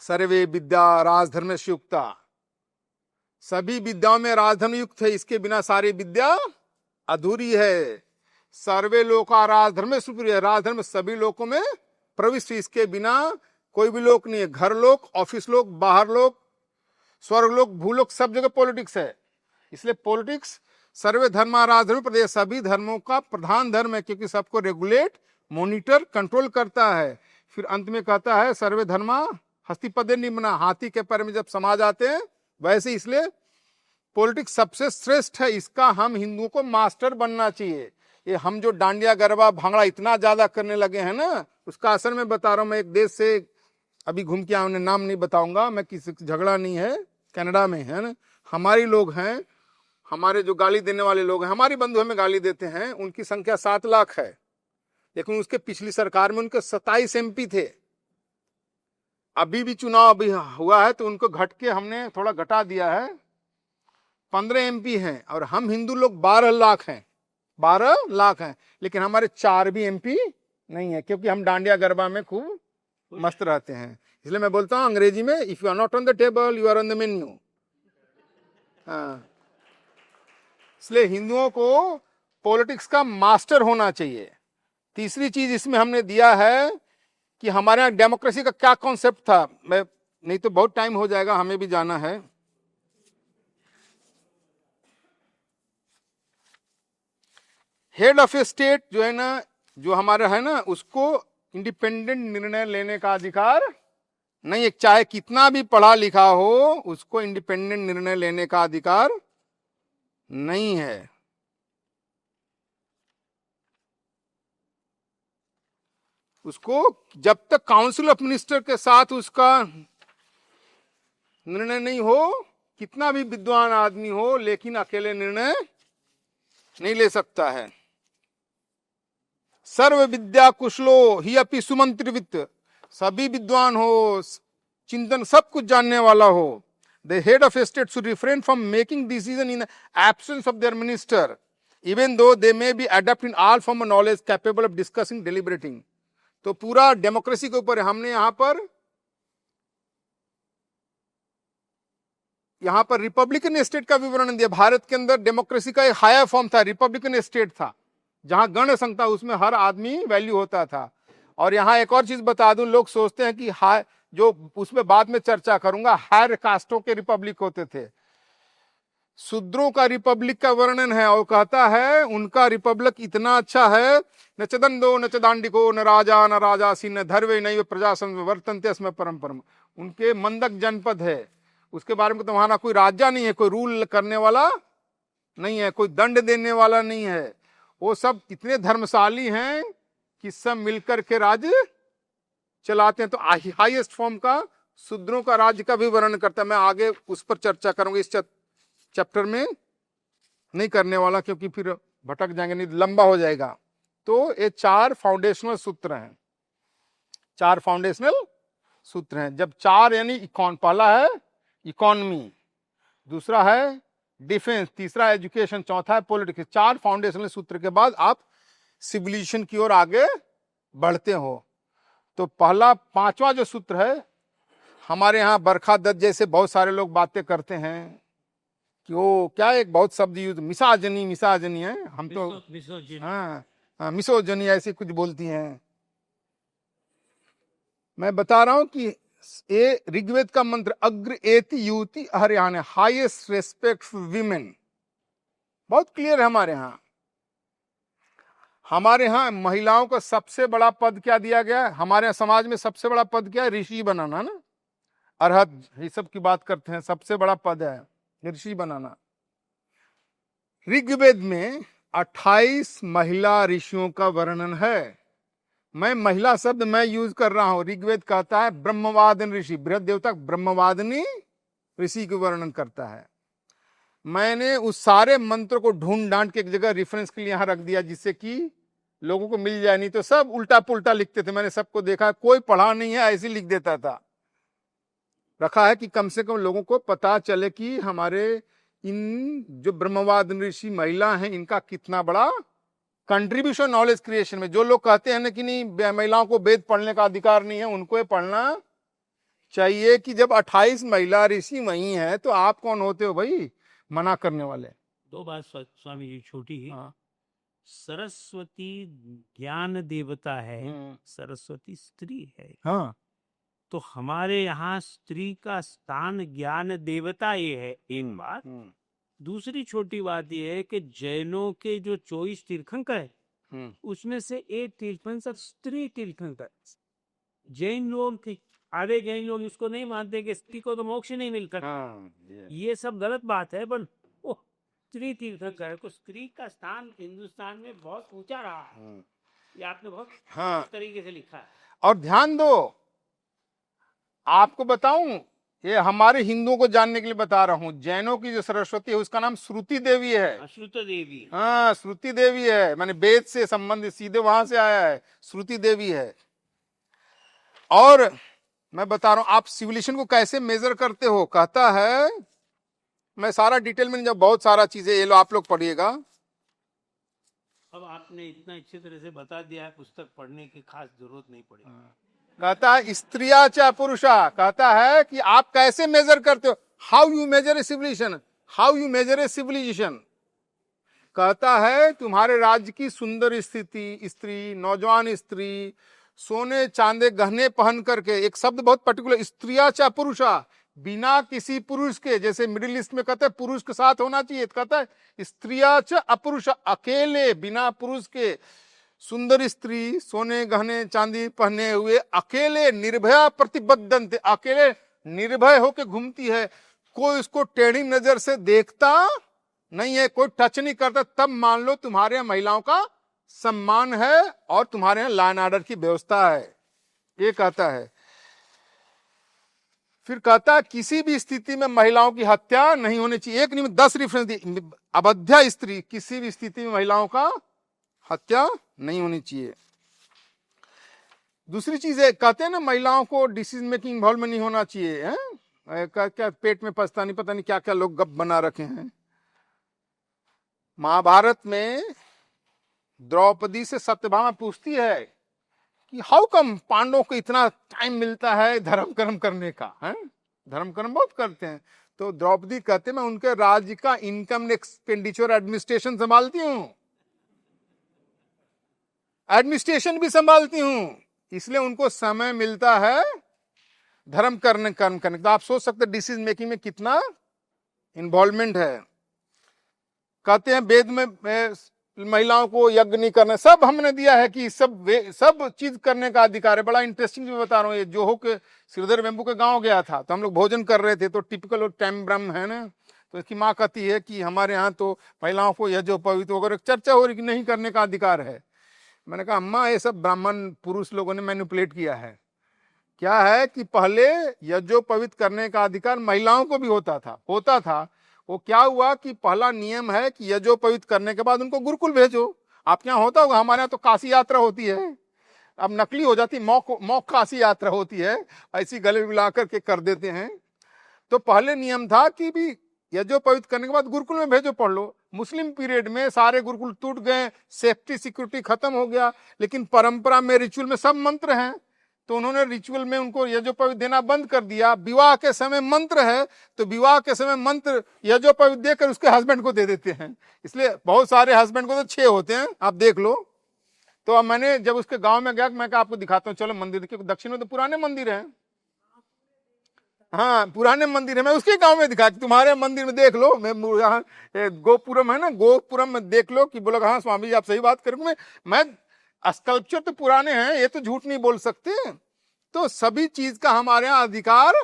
सर्वे विद्या राजधर्म से युक्ता, सभी विद्याओं में राजधर्म युक्त है, इसके बिना सारी विद्या अधूरी है। सर्वे लोका राजधर्म सुप्रिय है, राजधर्म सभी लोकों में प्रविष्ट, इसके बिना कोई भी लोक नहीं है। घर लोक, ऑफिस लोक, बाहर लोक, स्वर्ग लोक, भूलोक, सब जगह पॉलिटिक्स है। इसलिए पॉलिटिक्स सर्वे धर्मा राजधर्म प्रदेश, सभी धर्मों का प्रधान धर्म है, क्योंकि सबको रेगुलेट, मॉनिटर, कंट्रोल करता है। फिर अंत में कहता है सर्वे धर्मा हस्तिपदे निम्ना, हाथी के पैर में जब समा जाते हैं वैसे। इसलिए पॉलिटिक्स सबसे श्रेष्ठ है, इसका हम हिंदुओं को मास्टर बनना चाहिए। ये हम जो डांडिया गरबा भांगड़ा इतना ज्यादा करने लगे हैं ना, उसका असर मैं बता रहा हूं। मैं एक देश से अभी घूम के आया, नाम नहीं बताऊंगा मैं, किसी झगड़ा नहीं है, कनाडा में है ना, हमारी लोग हैं, हमारे जो गाली देने वाले लोग हैं, हमारी बंधु हमें गाली देते हैं, उनकी संख्या 7 लाख है, लेकिन उसके पिछली सरकार में उनके 27 MP थे। अभी भी चुनाव अभी हुआ है तो उनको घट के हमने थोड़ा घटा दिया है, 15 MP हैं, और हम हिंदू लोग 12 लाख हैं, 12 लाख हैं, लेकिन हमारे 4 भी MP नहीं है, क्योंकि हम डांडिया गरबा में खूब मस्त रहते हैं। इसलिए मैं बोलता हूँ अंग्रेजी में, if you are not on the table you are on the menu. इसलिए हिंदुओं को पॉलिटिक्स का मास्टर होना चाहिए। तीसरी चीज इसमें हमने दिया है कि हमारे यहाँ डेमोक्रेसी का क्या कॉन्सेप्ट था। मैं नहीं तो बहुत टाइम हो जाएगा, हमें भी जाना है। हेड ऑफ ए स्टेट जो है ना, जो हमारा है ना, उसको इंडिपेंडेंट निर्णय लेने का अधिकार नहीं है। चाहे कितना भी पढ़ा लिखा हो, उसको इंडिपेंडेंट निर्णय लेने का अधिकार नहीं है। उसको जब तक काउंसिल ऑफ मिनिस्टर के साथ उसका निर्णय नहीं हो, कितना भी विद्वान आदमी हो, लेकिन अकेले निर्णय नहीं ले सकता है। सर्व विद्या कुशलो ही अपि सुमंत्रिवित, सभी विद्वान हो, चिंतन सब कुछ जानने वाला हो। The head of state should refrain from making decision in absence of their minister, even though they may be adept in all form of knowledge capable of discussing deliberating. तो पूरा डेमोक्रेसी के ऊपर हमने यहां पर रिपब्लिकन स्टेट का विवरण दिया। भारत के अंदर डेमोक्रेसी का एक हायर फॉर्म था, रिपब्लिकन स्टेट था, जहां गण संघ था, उसमें हर आदमी वैल्यू होता था। और यहां एक और चीज बता दूं, लोग सोचते हैं कि जो उसमें बाद में चर्चा करूंगा, हायर कास्टों के रिपब्लिक होते थे। शूद्रों का रिपब्लिक का वर्णन है और कहता है उनका रिपब्लिक इतना अच्छा है, न चदंडो न चदांडिको न राजा न राजासी न धर्वे नैव प्रजा वर्तन्ते स्म परम। उनके मंदक जनपद है, उसके बारे में तुम्हारा कोई राजा नहीं है, कोई रूल करने वाला नहीं है, कोई दंड देने वाला नहीं है। वो सब इतने धर्मशाली हैं कि सब मिलकर के राज्य चलाते हैं। तो हाईएस्ट फॉर्म का शूद्रों का राज्य का भी वर्णन करता है। मैं आगे उस पर चर्चा करूंगा, इस चैप्टर में नहीं करने वाला क्योंकि फिर भटक जाएंगे, नहीं लंबा हो जाएगा। तो ये 4 फाउंडेशनल सूत्र हैं, 4 फाउंडेशनल सूत्र हैं। जब 4 यानी पहला है इकोनॉमी, दूसरा है डिफेंस, तीसरा एजुकेशन, चौथा है पॉलिटिक्स। 4 फाउंडेशनल सूत्र के बाद आप सिविलाइजेशन की ओर आगे बढ़ते हो। तो पहला 5वां जो सूत्र है, हमारे यहाँ बरखा दत्त जैसे बहुत सारे लोग बातें करते हैं कि वो क्या एक बहुत शब्द यूज मिसाजनी है, हम तो हाँ मिसोजनी ऐसी कुछ बोलती हैं। मैं बता रहा हूं कि ये ऋग्वेद का मंत्र अग्र एति युति हरियाणा, हाईएस्ट रेस्पेक्ट फॉर वीमेन, बहुत क्लियर है। हमारे यहाँ महिलाओं को सबसे बड़ा पद क्या दिया गया है? हमारे यहाँ समाज में सबसे बड़ा पद क्या है? ऋषि बनाना ना, अरहत, ये सब की बात करते हैं, सबसे बड़ा पद है ऋषि बनाना। ऋग्वेद में 28 महिला ऋषियों का वर्णन है। मैं महिला शब्द मैं यूज कर रहा हूं। ऋग्वेद कहता है ब्रह्मवादिनी ऋषि, बृहद देवता ब्रह्मवादिनी ऋषि का वर्णन करता है। मैंने उस सारे मंत्र को ढूंढ डांट के एक जगह रेफरेंस के लिए यहां रख दिया जिससे कि लोगों को मिल जाए, नहीं तो सब उल्टा पुल्टा लिखते थे। मैंने सबको देखा, कोई पढ़ा नहीं है, ऐसे लिख देता था। रखा है कि कम से कम लोगों को पता चले कि हमारे इन जो ब्रह्मवाद ऋषि महिला हैं इनका कितना बड़ा कंट्रीब्यूशन नॉलेज क्रिएशन में। जो लोग कहते हैं ना कि नहीं महिलाओं को वेद पढ़ने का अधिकार नहीं है, उनको ये पढ़ना चाहिए कि जब 28 महिला ऋषि वही है तो आप कौन होते हो भाई मना करने वाले। 2 बात स्वामी जी छोटी ही। हाँ। सरस्वती ज्ञान देवता है, सरस्वती स्त्री है। हाँ। तो हमारे यहाँ स्त्री का स्थान ज्ञान देवता ये है, एक बात। दूसरी छोटी बात ये है कि जैनों के जो 24 तीर्थंकर है उसमें से एक तीर्थंकर स्त्री तीर्थंकर। जैन लोग, आधे जैन लोग इसको नहीं मानते कि स्त्री को तो मोक्ष नहीं मिलता। ये सब गलत बात है, पर वो स्त्री तीर्थंकर को स्त्री का स्थान हिंदुस्तान में बहुत ऊंचा रहा है। ये आपने बहुत तरीके से लिखा है। और ध्यान दो, आपको बताऊं, ये हमारे हिंदुओं को जानने के लिए बता रहा हूं। जैनों की जो सरस्वती है उसका नाम श्रुति देवी है। श्रुति देवी, हाँ श्रुति देवी है, माने वेद से संबंधित, सीधे वहां से आया है, श्रुति देवी है। और मैं बता रहा हूं आप सिविलाइजेशन को कैसे मेजर करते हो। कहता है, मैं सारा डिटेल में, जब बहुत सारा चीजें ये लो आप लोग पढ़िएगा। अब आपने इतना अच्छे तरह से बता दिया है, पुस्तक पढ़ने की खास जरूरत नहीं पड़ेगी। कहता है स्त्रिया च पुरुषा, कहता है कि आप कैसे मेजर करते हो, how you measure a civilisation, how you measure a civilisation. कहता है तुम्हारे राज्य की सुंदर स्त्री, नौजवान स्त्री, सोने चांदे गहने पहन करके, एक शब्द बहुत पर्टिकुलर, स्त्रिया च पुरुषा, बिना किसी पुरुष के, जैसे मिडिल ईस्ट में कहते हैं पुरुष के साथ होना चाहिए, तो कहता है स्त्रिया च अपुरुषा, अकेले बिना पुरुष के सुंदर स्त्री, सोने गहने चांदी पहने हुए, अकेले निर्भया प्रतिबद्धन्ते, अकेले निर्भय होके घूमती है, कोई उसको टेढ़ी नजर से देखता नहीं है, कोई टच नहीं करता, तब मान लो तुम्हारे यहाँ महिलाओं का सम्मान है और तुम्हारे यहाँ लॉ एंड ऑर्डर की व्यवस्था है। ये कहता है। फिर कहता है किसी भी स्थिति में महिलाओं की हत्या नहीं होनी चाहिए। एक नहीं 10 रेफरेंस दी, अवध्या स्त्री, किसी भी स्थिति में महिलाओं का हत्या नहीं होनी चाहिए। दूसरी चीज है, कहते हैं ना महिलाओं को डिसीजन मेकिंग इन्वॉल्वमेंट नहीं होना चाहिए, है? क्या पेट में पछता नहीं, पता नहीं क्या क्या लोग गप बना रखे हैं। महाभारत में द्रौपदी से सत्यभामा पूछती है कि हाउ कम पांडवों को इतना टाइम मिलता है धर्म कर्म करने का, है? धर्म कर्म बहुत करते हैं। तो द्रौपदी कहते मैं उनके राज्य का इनकम एक्सपेंडिचर एडमिनिस्ट्रेशन संभालती हूँ, एडमिनिस्ट्रेशन भी संभालती हूं, इसलिए उनको समय मिलता है धर्म कर्म करने। तो आप सोच सकते डिसीजन मेकिंग में कितना इन्वॉल्वमेंट है। कहते हैं वेद में महिलाओं को यज्ञ नहीं करना, सब हमने दिया है कि सब चीज करने का अधिकार है। बड़ा इंटरेस्टिंग बता रहा हूँ, ये जोहो के श्रीधर वेम्बू के गांव गया था, तो हम लोग भोजन कर रहे थे, तो टिपिकल टाइम ब्रह्म है ना, तो इसकी माँ कहती है कि हमारे यहाँ तो महिलाओं को यज्ञोपवीत वगैरह चर्चा हो रही कि नहीं करने का अधिकार है। मैंने कहा अम्मा ये सब ब्राह्मण पुरुष लोगों ने मैनिपुलेट किया है, क्या है कि पहले यज्ञोपवीत करने का अधिकार महिलाओं को भी होता था। वो क्या हुआ कि पहला नियम है कि यज्ञोपवीत करने के बाद उनको गुरुकुल भेजो। आपके यहाँ होता होगा, हमारे यहाँ तो काशी यात्रा होती है, अब नकली हो जाती, मौक काशी यात्रा होती है, ऐसी गले मिला करके कर देते हैं। तो पहले नियम था कि भी यज्ञोपवीत करने के बाद गुरुकुल में भेजो, पढ़ लो। मुस्लिम पीरियड में सारे गुरुकुल टूट गए, सेफ्टी सिक्योरिटी खत्म हो गया, लेकिन परंपरा में रिचुअल में सब मंत्र हैं, तो उन्होंने रिचुअल में उनको यज्ञोपवीत देना बंद कर दिया। विवाह के समय मंत्र है, तो विवाह के समय मंत्र यज्ञोपवीत देकर उसके हस्बैंड को दे देते हैं। इसलिए बहुत सारे हस्बैंड को तो 6 होते हैं, आप देख लो। तो अब मैंने जब उसके गांव में गया, मैं आपको दिखाता हूँ, चलो मंदिर देखिए, दक्षिण में तो पुराने मंदिर हैं, हाँ पुराने मंदिर है। मैं उसके गांव में दिखा, तुम्हारे मंदिर में देख लो, मैं यहाँ गोपुरम है ना, गोपुरम में देख लो कि बोला हाँ स्वामी जी आप सही बात करेंगे। मैं स्कल्पचर तो पुराने हैं, ये तो झूठ नहीं बोल सकते। तो सभी चीज का हमारे यहाँ अधिकार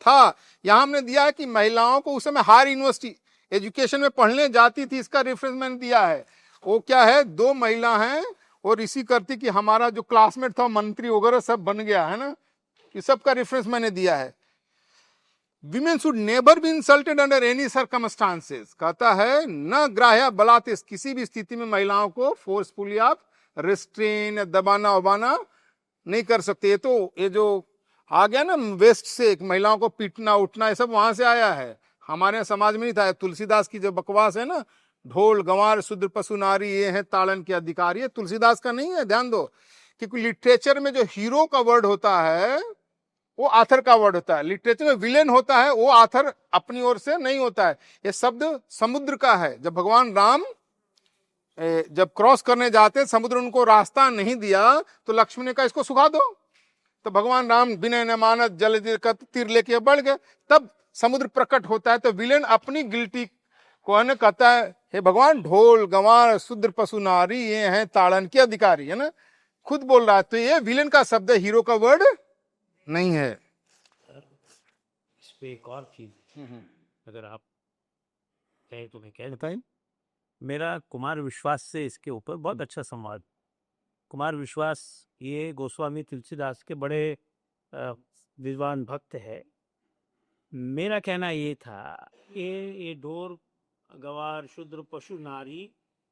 था। यहाँ हमने दिया है कि महिलाओं को उस समय हायर यूनिवर्सिटी एजुकेशन में पढ़ने जाती थी, इसका रेफरेंस मैंने दिया है। वो क्या है, 2 महिला हैं और इसी करती कि हमारा जो क्लासमेट था मंत्री वगैरह सब बन गया है ना, ये सब का रेफरेंस मैंने दिया है। Women should never be insulted under any circumstances, कहता है न ग्राह्य बलात्कार, किसी भी स्थिति में महिलाओं को फोर्सफुली आप रिस्ट्रेन दबाना उबाना नहीं कर सकते। ये जो आ गया ना वेस्ट से, महिलाओं को पीटना उठना, ये सब वहां से आया है, हमारे समाज में नहीं था। तुलसीदास की जो बकवास है ना, ढोल गंवार शूद्र पशु नारी ये है ताड़न के अधिकार, ये तुलसीदास का नहीं है, ध्यान दो। क्योंकि लिटरेचर में जो हीरो का वर्ड होता है वो आथर का वर्ड होता है, लिटरेचर में विलेन होता है वो आथर अपनी ओर से नहीं होता है। ये शब्द समुद्र का है। जब भगवान राम जब क्रॉस करने जाते, समुद्र उनको रास्ता नहीं दिया, तो लक्ष्मण ने कहा इसको सुखा दो, तो भगवान राम विनय न मानत जल तीर लेके बढ़ गए, तब समुद्र प्रकट होता है। तो विलेन अपनी गिल्टी को है ना कहता है हे भगवान ढोल गंवार शूद्र पशु नारी ये हैं ताड़न के अधिकारी, है ना, खुद बोल रहा है। तो ये विलेन का शब्द है, हीरो का वर्ड नहीं है। इस पे एक और चीज अगर आप कहें तो मैं कह बताएं, मेरा कुमार विश्वास से इसके ऊपर बहुत अच्छा संवाद। कुमार विश्वास ये गोस्वामी तुलसीदास के बड़े विद्वान भक्त है। मेरा कहना ये था ये ढोर गवार शूद्र पशु नारी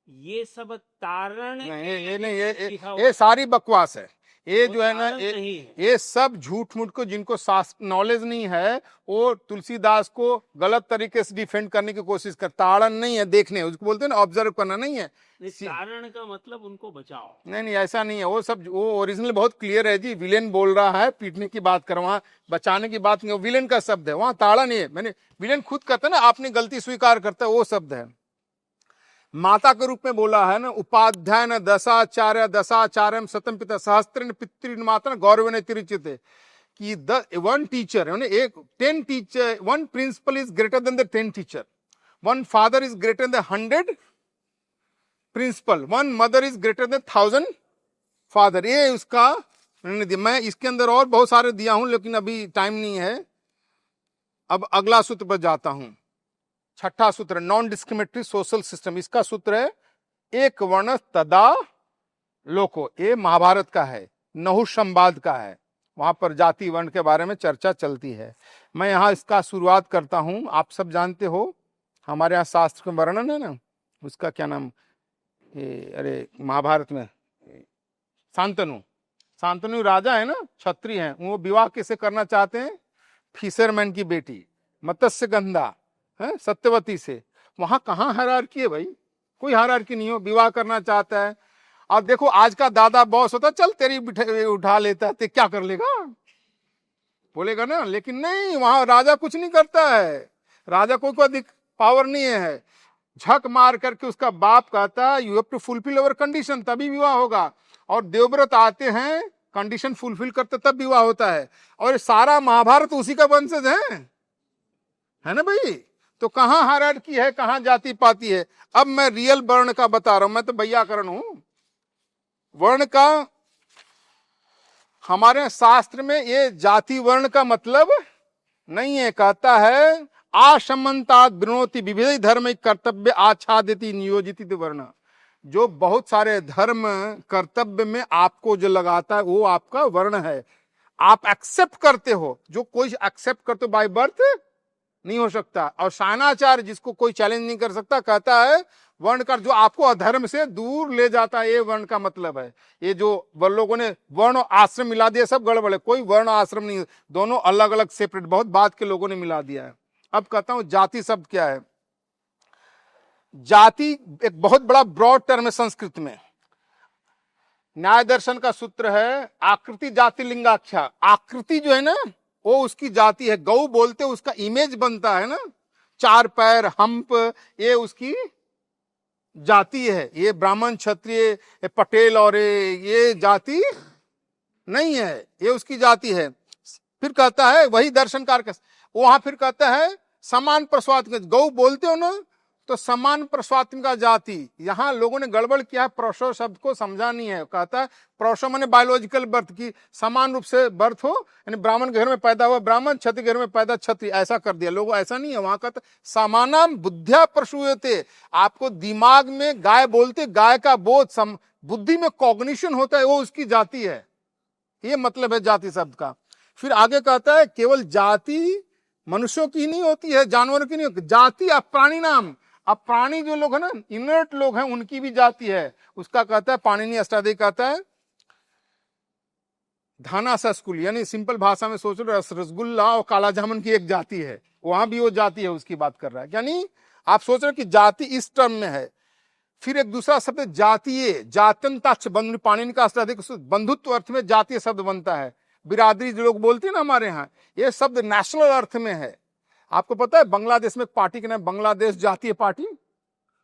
ये सब तारण ये सारी बकवास है। ये जो है ना ये सब झूठ मूठ को, जिनको नॉलेज नहीं है वो तुलसीदास को गलत तरीके से डिफेंड करने की कोशिश कर। ताड़न नहीं है, देखने उसको बोलते हैं ना, ऑब्जर्व करना नहीं है। तारण का मतलब उनको बचाओ, नहीं ऐसा नहीं है। वो सब वो ओरिजिनल बहुत क्लियर है जी। विलेन बोल रहा है, पीटने की बात कर, वहां बचाने की बात नहीं, विलेन का शब्द है, वहां ताड़न है। मैंने विलेन खुद कहता है ना, आपने गलती स्वीकार करता है, वो शब्द है। माता के रूप में बोला है ना, उपाध्याय न दशाचार्य सतम पिता सहस्त्र पितृ माता गौरव ने तिरुचित, कि वन टीचर एक 10 teacher, one principal is greater than the 10 teacher, one father is greater than 100 principal, one mother is greater than 1000 father. ये उसका मैंने दिया। मैं इसके अंदर और बहुत सारे दिया हूं, लेकिन अभी टाइम नहीं है। अब अगला सूत्र पर जाता हूं, 6ठा सूत्र, नॉन डिस्क्रिमिनेटरी सोशल सिस्टम। इसका सूत्र है एक वर्ण तदा लोको। ये महाभारत का है, नहुष संवाद का है, वहां पर जाति वर्ण के बारे में चर्चा चलती है। मैं यहाँ इसका शुरुआत करता हूं। आप सब जानते हो हमारे यहाँ शास्त्र का वर्णन है ना, उसका क्या नाम, अरे महाभारत में शांतनु राजा है ना, क्षत्रिय हैं, वो विवाह किसे करना चाहते हैं, फिशरमैन की बेटी मत्स्य गंधा है सत्यवती से। वहां कहाँ हायरार्की है भाई, कोई हायरार्की नहीं हो, विवाह करना चाहता है। और देखो आज का दादा बॉस होता, चल तेरी उठा लेता है, क्या कर लेगा, बोलेगा ना, लेकिन नहीं, वहां राजा कुछ नहीं करता है, राजा को कोई अधिक पावर नहीं है। झक मार करके उसका बाप कहता है you have to fulfil our condition, तभी विवाह होगा। और देवव्रत आते हैं, कंडीशन फुलफिल करते तब विवाह होता है। और सारा महाभारत उसी का वंशज है ना भाई। तो कहाँ हायरार्की है, कहाँ जाति पाति है। अब मैं रियल वर्ण का बता रहा हूं, मैं तो व्याकरण हूं। वर्ण का हमारे शास्त्र में ये जाति वर्ण का मतलब नहीं है। कहता है आशमंतात विनोति विविध धर्म कर्तव्य आच्छादिति नियोजित वर्ण। जो बहुत सारे धर्म कर्तव्य में आपको जो लगाता है वो आपका वर्ण है। आप एक्सेप्ट करते हो, जो कोई एक्सेप्ट करते हो बाय बर्थ नहीं हो सकता। और शायनाचार्य जिसको कोई चैलेंज नहीं कर सकता, कहता है वर्ण का जो आपको अधर्म से दूर ले जाता है, ये वर्ण का मतलब है। ये जो लोगों ने वर्ण और आश्रम मिला दिया, सब गड़बड़ है। कोई वर्ण आश्रम नहीं, दोनों अलग अलग सेपरेट, बहुत बाद के लोगों ने मिला दिया है। अब कहता हूं जाति शब्द क्या है। जाति एक बहुत बड़ा ब्रॉड टर्म है संस्कृत में। न्याय दर्शन का सूत्र है आकृति जाति लिंगाख्या। आकृति जो है ना, वो उसकी जाति है। गौ बोलते उसका इमेज बनता है ना, 4 पैर, हम्प, ये उसकी जाति है। ये ब्राह्मण, क्षत्रिय, पटेल और ये जाति नहीं है, ये उसकी जाति है। फिर कहता है वही दर्शनकार का, वहां फिर कहता है समान प्रस्वात्म। गौ बोलते हो ना, तो समान प्रस्वात्म का जाति। यहां लोगों ने गड़बड़ किया है, प्रोशो शब्द को समझा नहीं है। कहता है प्रोशो माने बायोलॉजिकल बर्थ की, समान रूप से बर्थ हो, यानी ब्राह्मण घर में पैदा हुआ ब्राह्मण, क्षत्रिय घर में पैदा क्षत्रिय, ऐसा कर दिया लोगों। ऐसा नहीं है, वहां कहता समानाम बुद्धिया प्रसूयते। आपको दिमाग में गाय बोलते, गाय का बोध, बुद्धि में कॉग्निशन होता है, वो उसकी जाति है। ये मतलब है जाति शब्द का। फिर आगे कहता है केवल जाति मनुष्यों की नहीं होती है, जानवरों की नहीं होती जाति। अब प्राणी नाम, अब प्राणी जो लोग है ना, इनर्ट लोग हैं, उनकी भी जाति है। उसका कहता है पाणिनि अष्टाध्यायी कहता है धाना सस्कुल, यानी सिंपल भाषा में सोच लो रसगुल्ला और काला जामुन की एक जाति है, वहां भी वो जाति है, उसकी बात कर रहा है। यानी आप सोच रहे हो कि जाति इस टर्म में है। फिर एक दूसरा शब्द जातीय, जात्यंताक्ष बंधु, पाणिनि का अष्टाध्यायी बंधुत्व अर्थ में जातीय शब्द बनता है। बिरादरी जो लोग बोलते हैं ना हमारे यहाँ, ये शब्द नेशनल अर्थ में है। आपको पता है बांग्लादेश में एक पार्टी का नाम बांग्लादेश जातीय पार्टी,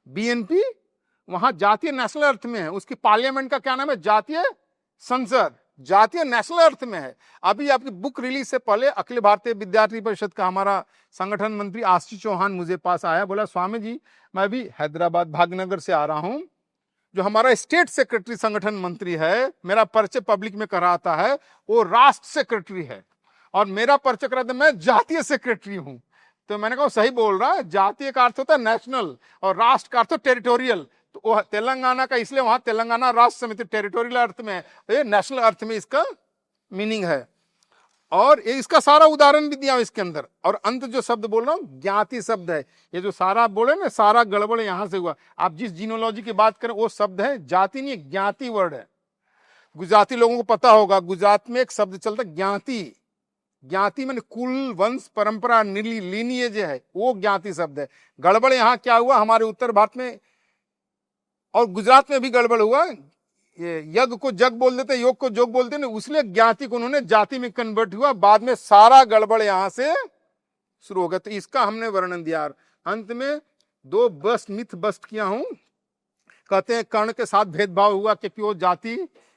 बीएनपी, वहां जातीय नेशनल अर्थ में है। उसकी पार्लियामेंट का क्या नाम है, जातीय संसद, जातीय नेशनल अर्थ में है। अभी आपकी बुक रिलीज से पहले अखिल भारतीय विद्यार्थी परिषद का हमारा संगठन मंत्री आशीष चौहान मुझे पास आया, बोला स्वामी जी मैं भी हैदराबाद भाग्यनगर से आ रहा हूं, जो हमारा स्टेट सेक्रेटरी संगठन मंत्री है, मेरा परिचय पब्लिक में कराता है, वो राष्ट्र सेक्रेटरी है, और मेरा परिचय कराता है, मैं जातीय सेक्रेटरी हूं। तो मैंने कहा सही बोल रहा है, जातीय का अर्थ होता है नेशनल और राष्ट्र का अर्थ टेरिटोरियल। तो वो तेलंगाना का, इसलिए वहां तेलंगाना राष्ट्र समिति टेरिटोरियल अर्थ में है, ये नेशनल अर्थ में इसका मीनिंग है। और ये इसका सारा उदाहरण भी दिया इसके अंदर। और अंत जो शब्द बोल रहा हूं ज्ञाति शब्द है। ये जो सारा बोले ना, सारा गड़बड़ यहां से हुआ। आप जिस जीनोलॉजी की बात करें वो शब्द है, जाति नहीं, ज्ञाति वर्ड है। गुजराती लोगों को पता होगा, गुजरात में एक शब्द चलता है ज्ञाति। ज्ञाति माने कुल, वंश, परंपरा, लीनिएज है, वो ज्ञाति शब्द है। गड़बड़ यहाँ क्या हुआ, हमारे उत्तर भारत में और गुजरात में भी गड़बड़ हुआ। ये यज्ञ को जग बोल देते, योग को जोग बोलते ना, उसलिए ज्ञाति को उन्होंने जाति में कन्वर्ट हुआ। बाद में सारा गड़बड़ यहां से शुरू हो गया। तो इसका हमने वर्णन दिया। अंत में 2 बस्ट मिथ बस्ट किया हूं। कहते हैं कर्ण के साथ भेदभाव हुआ क्योंकि वो जाति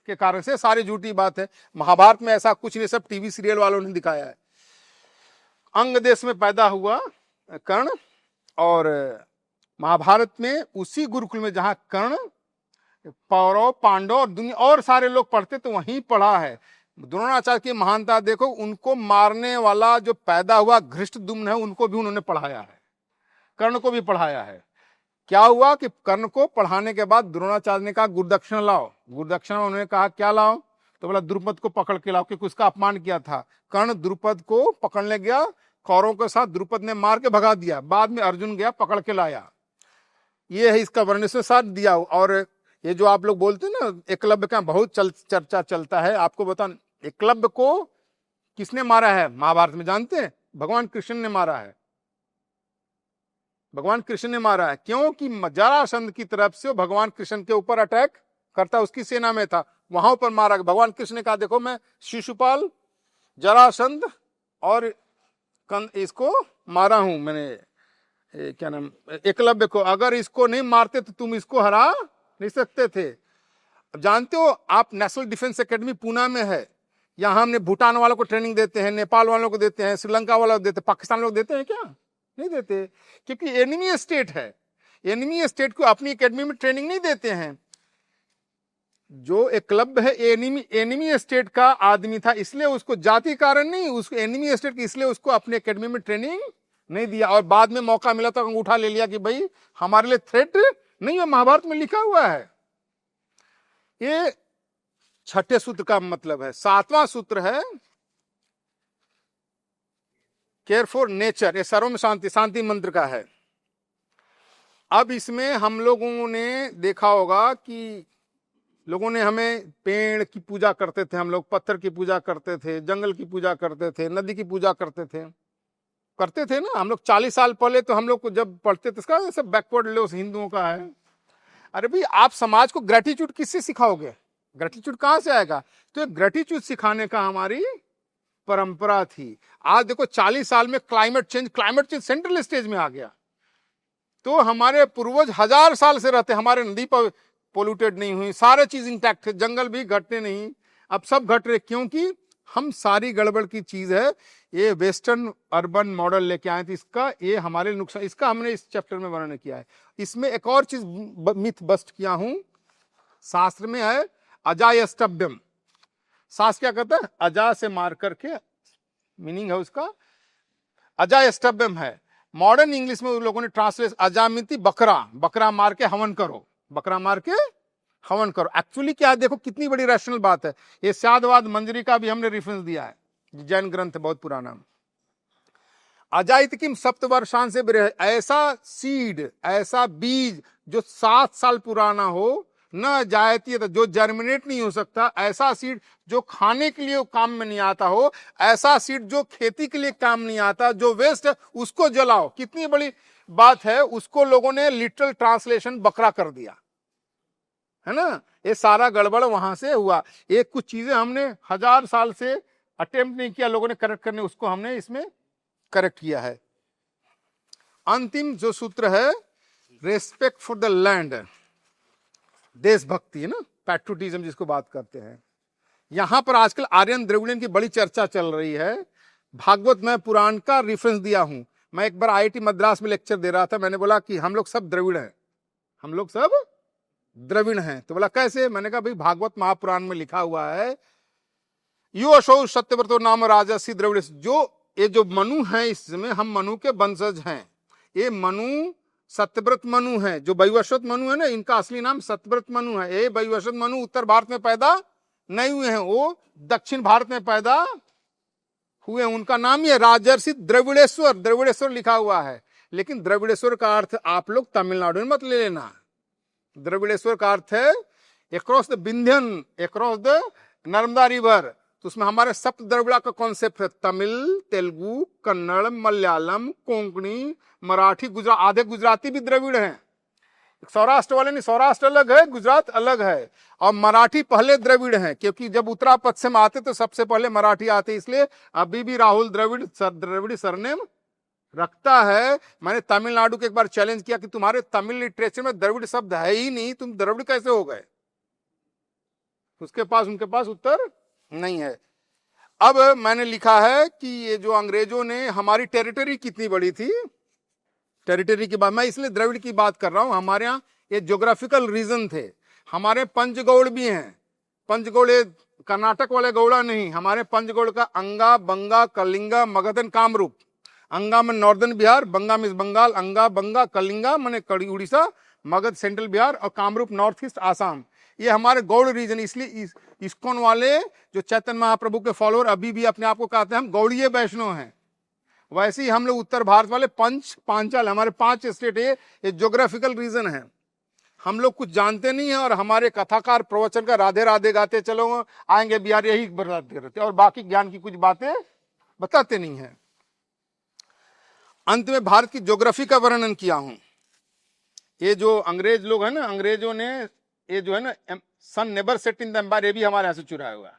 के कारण से, सारी झूठी बात है। महाभारत में ऐसा कुछ नहीं, सब टीवी सीरियल वालों ने दिखाया है। अंग देश में पैदा हुआ कर्ण, और महाभारत में उसी गुरुकुल में जहां कर्ण, कौरव, पांडव और दुनिया और सारे लोग पढ़ते, तो वहीं पढ़ा है। द्रोणाचार्य की महानता देखो, उनको मारने वाला जो पैदा हुआ धृष्टद्युम्न है, उनको भी उन्होंने पढ़ाया है, कर्ण को भी पढ़ाया है। क्या हुआ कि कर्ण को पढ़ाने के बाद द्रोणाचार्य ने कहा गुरुदक्षिणा लाओ। गुरुदक्षिणा उन्होंने कहा क्या लाओ, तो बोला द्रुपद को पकड़ के लाओ, क्योंकि उसका अपमान किया था। कर्ण द्रुपद को पकड़ने गया, कौरवों के साथ द्रुपद ने मार के भगा दिया। बाद में अर्जुन गया, पकड़ के लाया। ये है इसका वर्णन से साथ दिया। और ये जो आप लोग बोलते हैं ना, एकलव्य का बहुत चर्चा चलता है। आपको बता, एकलव्य को किसने मारा है महाभारत में जानते हैं? भगवान कृष्ण ने मारा है। भगवान कृष्ण ने मारा है। क्योंकि जरासंध की तरफ से भगवान कृष्ण के ऊपर अटैक करता, उसकी सेना में था, वहां पर मारा। भगवान कृष्ण ने कहा देखो मैं शिशुपाल, जरासंध और इसको मारा हूं मैंने, क्या नाम, एकलव्य को। अगर इसको नहीं मारते तो तुम इसको हरा नहीं सकते थे। जानते हो आप, नेशनल डिफेंस एकेडमी पूना में है। यहां हमने भूटान वालों को ट्रेनिंग देते हैं, नेपाल वालों को देते हैं, श्रीलंका वालों को देते हैं, पाकिस्तान लोग देते हैं क्या? नहीं देते, क्योंकि एनिमी स्टेट है। एनिमी स्टेट को अपनी एकेडमी में ट्रेनिंग नहीं देते हैं। जो एकलव्य है एनिमी स्टेट का आदमी था, इसलिए उसको जाति कारण नहीं, उसको एनिमी स्टेट की, इसलिए उसको अपने एकेडमी में ट्रेनिंग नहीं दिया। और बाद में मौका मिला तो अंगूठा ले लिया कि भाई हमारे लिए थ्रेट नहीं है। महाभारत में लिखा हुआ है। ये 6ठे सूत्र का मतलब है। 7वां सूत्र है केयर फॉर नेचर, ये सर्व में शांति, शांति मंत्र का है। अब इसमें हम लोगों ने देखा होगा कि लोगों ने हमें पेड़ की पूजा करते थे, हम लोग पत्थर की पूजा करते थे, जंगल की पूजा करते थे, नदी की पूजा करते थे ना। हम लोग 40 साल पहले तो हम लोग को जब पढ़ते थे इसका सब बैकवर्ड लोग हिंदुओं का है। अरे भाई आप समाज को ग्रेटिट्यूड किससे सिखाओगे? ग्रेटिट्यूड कहां से आएगा? तो ग्रेटिट्यूड सिखाने का हमारी परंपरा थी। आज देखो 40 साल में क्लाइमेट चेंज सेंट्रल स्टेज में आ गया। तो हमारे पूर्वज 1000 साल से रहते, हमारे नदी पर पोल्यूटेड नहीं हुई, सारे चीज इंटैक्ट थे, जंगल भी घटते नहीं, अब सब घट रहे, क्योंकि हम सारी गड़बड़ की चीज है। ये वेस्टर्न अर्बन मॉडल लेके आए थे, इसका ये हमारे नुकसान, इसका हमने इस चैप्टर में वर्णन किया है। इसमें एक और चीज मिथ बस्ट किया हूं, शास्त्र में है अजायस्तव्यम। शास्त्र क्या कहता है? अजा से मार करके, मीनिंग है उसका अजायस्तव्यम है। मॉडर्न इंग्लिश में उन लोगों ने ट्रांसलेट अजामिति बकरा, बकरा मार के हवन करो, बकरा मार के हवन करो। एक्चुअली क्या है, देखो कितनी बड़ी रैशनल बात है। ये साधवाद मंजरी का भी हमने रेफरेंस दिया है, जैन ग्रंथ है बहुत पुराना। अजाइत किम सप्तवर्षांत से बिरह, ऐसा सीड, ऐसा बीज जो 7 साल पुराना हो, न जायती, जो जर्मिनेट नहीं हो सकता, ऐसा सीड जो खाने के लिए काम में नहीं आता हो, ऐसा सीड जो खेती के लिए काम नहीं आता, जो वेस्ट है उसको जलाओ। कितनी बड़ी बात है, उसको लोगों ने लिटरल ट्रांसलेशन बकरा कर दिया है ना। ये सारा गड़बड़ वहां से हुआ। ये कुछ चीजें हमने 1000 साल से अटेम्प्ट नहीं किया लोगों ने करेक्ट करने, उसको हमने इसमें करेक्ट किया है। अंतिम जो सूत्र है, रेस्पेक्ट फॉर द लैंड, देशभक्ति है ना, पैट्रियोटिज्म जिसको बात करते हैं। यहां पर आजकल आर्यन द्रविड़ियन की बड़ी चर्चा चल रही है। भागवत में पुराण का रेफरेंस दिया हूं। मैं एक बार आईआईटी मद्रास में लेक्चर दे रहा था, मैंने बोला कि हम लोग सब द्रविड़ हैं, हम लोग सब द्रविड़ हैं। तो बोला कैसे? मैंने कहा भाई भागवत महापुराण में लिखा हुआ है, यो अशौ सत्यव्रतो नाम राजसी द्रविड़, ये जो मनु है इसमें हम मनु के वंशज हैं। ये मनु सत्यव्रत मनु है, जो वैवस्वत मनु है ना, इनका असली नाम सत्यव्रत मनु है। ये वैवस्वत मनु उत्तर भारत में पैदा नहीं हुए हैं, वो दक्षिण भारत में पैदा हुए। उनका नाम ये राजर्षि द्रविड़ेश्वर, द्रविड़ेश्वर लिखा हुआ है। लेकिन द्रविड़ेश्वर का अर्थ आप लोग तमिलनाडु में मत ले लेना। द्रविड़ेश्वर का अर्थ है across the Vindhyan, across the Narmada river. तो उसमें हमारे सप्त द्रविड़ा का कॉन्सेप्ट है, तमिल, तेलुगु, कन्नड़, मलयालम, कोंकणी, मराठी, गुजरात, आधे गुजराती भी द्रविड़ हैं। सौराष्ट्र वाले नहीं, सौराष्ट्र अलग है, गुजरात अलग है। और मराठी पहले द्रविड़ हैं, क्योंकि जब उत्तरा पश्चिम आते तो सबसे पहले मराठी आते, इसलिए अभी भी राहुल द्रविड़ सरनेम रखता है। मैंने तमिलनाडु के एक बार चैलेंज किया कि तुम्हारे तमिल लिटरेचर में द्रविड़ शब्द है ही नहीं, तुम द्रविड़ कैसे हो गए? उनके पास उत्तर नहीं है। अब मैंने लिखा है कि ये जो अंग्रेजों ने, हमारी टेरिटरी कितनी बड़ी थी, टेरिटरी की बात, मैं इसलिए द्रविड़ की बात कर रहा हूं। हमारे यहाँ ये ज्योग्राफिकल रीजन थे। हमारे पंचगौड़ भी हैं, पंचगौड़ ये कर्नाटक वाले गौड़ा नहीं, हमारे पंचगौड़ का अंगा, बंगा, कलिंगा, मगध एंड कामरूप। अंगा में नॉर्दर्न बिहार, बंगा में बंगाल, अंगा, बंगा, कलिंगा माने उड़ीसा, मगध सेंट्रल बिहार और कामरूप नॉर्थ ईस्ट आसाम। ये हमारे गौड़ रीजन। इसलिए इस्कॉन वाले जो चैतन्य महाप्रभु के फॉलोअर अभी भी अपने आप को कहते हैं हम गौड़ीय वैष्णव हैं। वैसे ही हम लोग उत्तर भारत वाले पांचाल, हमारे 5 स्टेट है, ये ज्योग्राफिकल रीजन है। हम लोग कुछ जानते नहीं है और हमारे कथाकार प्रवचन का राधे राधे गाते चलो आएंगे बिहार, यही बताते रहते और बाकी ज्ञान की कुछ बातें बताते नहीं है। अंत में भारत की ज्योग्राफी का वर्णन किया हूं। ये जो अंग्रेज लोग हैं ना, अंग्रेजों ने ये जो है ना, sun never set in the empire, ये भी हमारे यहां से चुराया हुआ।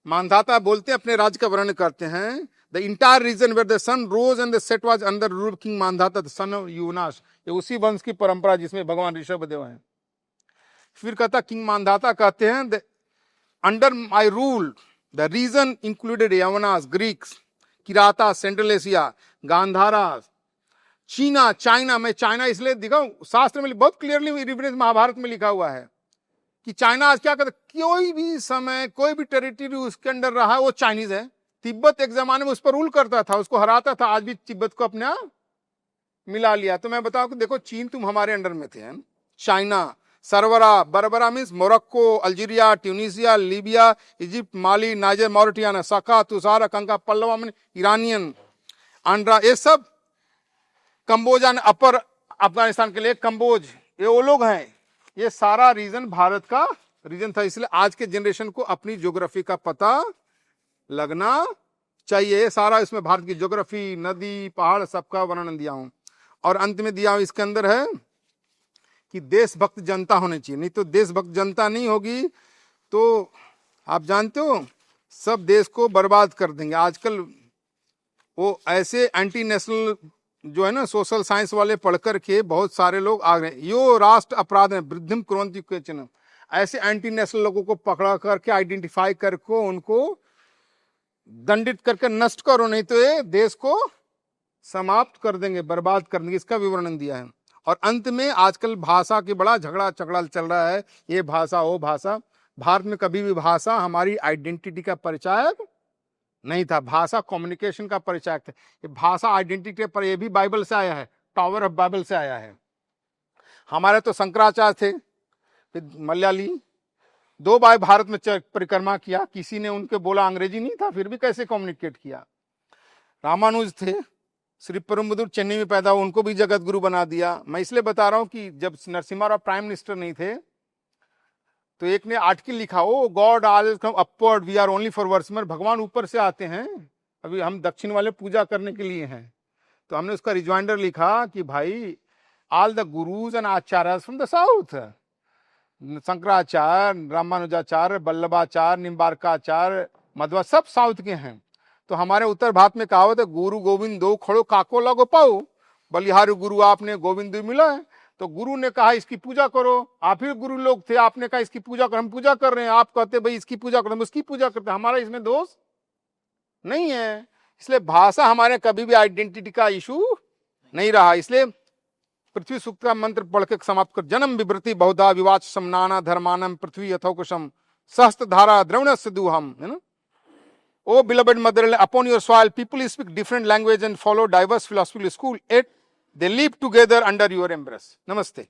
मानधाता बोलते अपने राज्य का वर्णन करते हैं, the entire region where the sun rose and the set was under rule king Mandhata the son of Yunas. ये उसी वंश की परंपरा जिसमें भगवान ऋषभदेव हैं। फिर कहता किंग मानधाता कहते हैं, under my rule the region included Yavanas, Greeks, Kirata, Central Asia, Gandhara, Cheena, China. मैं चाइना इसलिए दिखाऊं, शास्त्र में बहुत क्लियरली रेफरेंस महाभारत में लिखा हुआ है कि चाइना आज क्या करता, कोई भी समय कोई भी टेरिटरी उसके अंडर रहा वो चाइनीज है। तिब्बत एक जमाने में उस पर रूल करता था, उसको हराता था, आज भी तिब्बत को अपने मिला लिया। तो मैं बताऊं कि देखो चीन तुम हमारे अंडर में थे, China, Sarvara, Barbara means Morocco, Algeria, Tunisia, Libya, Egypt, Mali, Niger, Mauritania, Saka, Tushara, Kanka, Pallava mean Iranian, Andhra, ये सब कंबोजा, अपर अफगानिस्तान के लिए कंबोज, ये वो लोग हैं। ये सारा रीजन भारत का रीजन था। इसलिए आज के जनरेशन को अपनी ज्योग्राफी का पता लगना चाहिए। ये सारा इसमें भारत की ज्योग्राफी, नदी, पहाड़ सबका वर्णन दिया हूं। और अंत में दिया हूं इसके अंदर है कि देशभक्त जनता होनी चाहिए। नहीं तो देशभक्त जनता नहीं होगी तो आप जानते हो सब देश को बर्बाद कर देंगे। आजकल वो ऐसे एंटी नेशनल जो है ना सोशल साइंस वाले पढ़ करके बहुत सारे लोग आ गए। यो राष्ट्र अपराध है वृद्धिम कुर्वन्ति केचन, ऐसे एंटी नेशनल लोगों को पकड़ा करके आइडेंटिफाई करके उनको दंडित करके नष्ट करो, नहीं तो ये देश को समाप्त कर देंगे, बर्बाद कर देंगे। इसका विवरण दिया है। और अंत में आजकल भाषा की बड़ा झगड़ा चल रहा है, ये भाषा वो भाषा। भारत में कभी भी भाषा हमारी आइडेंटिटी का परिचायक नहीं था। भाषा कम्युनिकेशन का परिचायक था। ये भाषा आइडेंटिटी पर, ये भी बाइबल से आया है, टावर ऑफ बाइबल से आया है। हमारे तो शंकराचार्य थे, फिर मलयाली, 2 बार भारत में परिक्रमा किया, किसी ने उनके बोला, अंग्रेजी नहीं था फिर भी कैसे कम्युनिकेट किया। रामानुज थे, श्री परमबुद्धूर चेन्नई में पैदा हुआ, उनको भी जगत गुरु बना दिया। मैं इसलिए बता रहा हूं कि जब नरसिम्हा राव प्राइम मिनिस्टर नहीं थे तो एक ने आर्टिकल लिखा, O God always come upward, we are only for worshipper, भगवान ऊपर से आते हैं, अभी हम दक्षिण वाले पूजा करने के लिए हैं। तो हमने उसका रिजॉइंडर लिखा कि भाई all the gurus and acharya from the south, Shankaracharya, Ramanujacharya, Vallabhacharya, Nimbarkacharya, Madhva सब साउथ के हैं। तो हमारे उत्तर भारत में कहावत है, गुरु गोविंद दो खड़ो काको लगो पाओ, बलिहारी गुरु आपने गोविंद मिला है। तो गुरु ने कहा इसकी पूजा करो, आप ही गुरु लोग थे, आपने कहा इसकी पूजा करो, हम पूजा कर रहे हैं, आप कहते भाई इसकी पूजा करो, हम उसकी पूजा करते हैं, हमारा इसमें दोष नहीं है। इसलिए भाषा हमारे कभी भी आइडेंटिटी का इशू नहीं रहा। इसलिए पृथ्वी सूक्त का मंत्र पढ़ के समाप्त कर, जन्म विवृति बहुधा विवाच समनाना धर्मानम पृथ्वी यथोकुशम सहस्त्र धारा द्रवण से दूहम, है ना। Oh beloved motherland, upon your soil people speak different language and follow diverse philosophical school, yet they live together under your embrace. Namaste.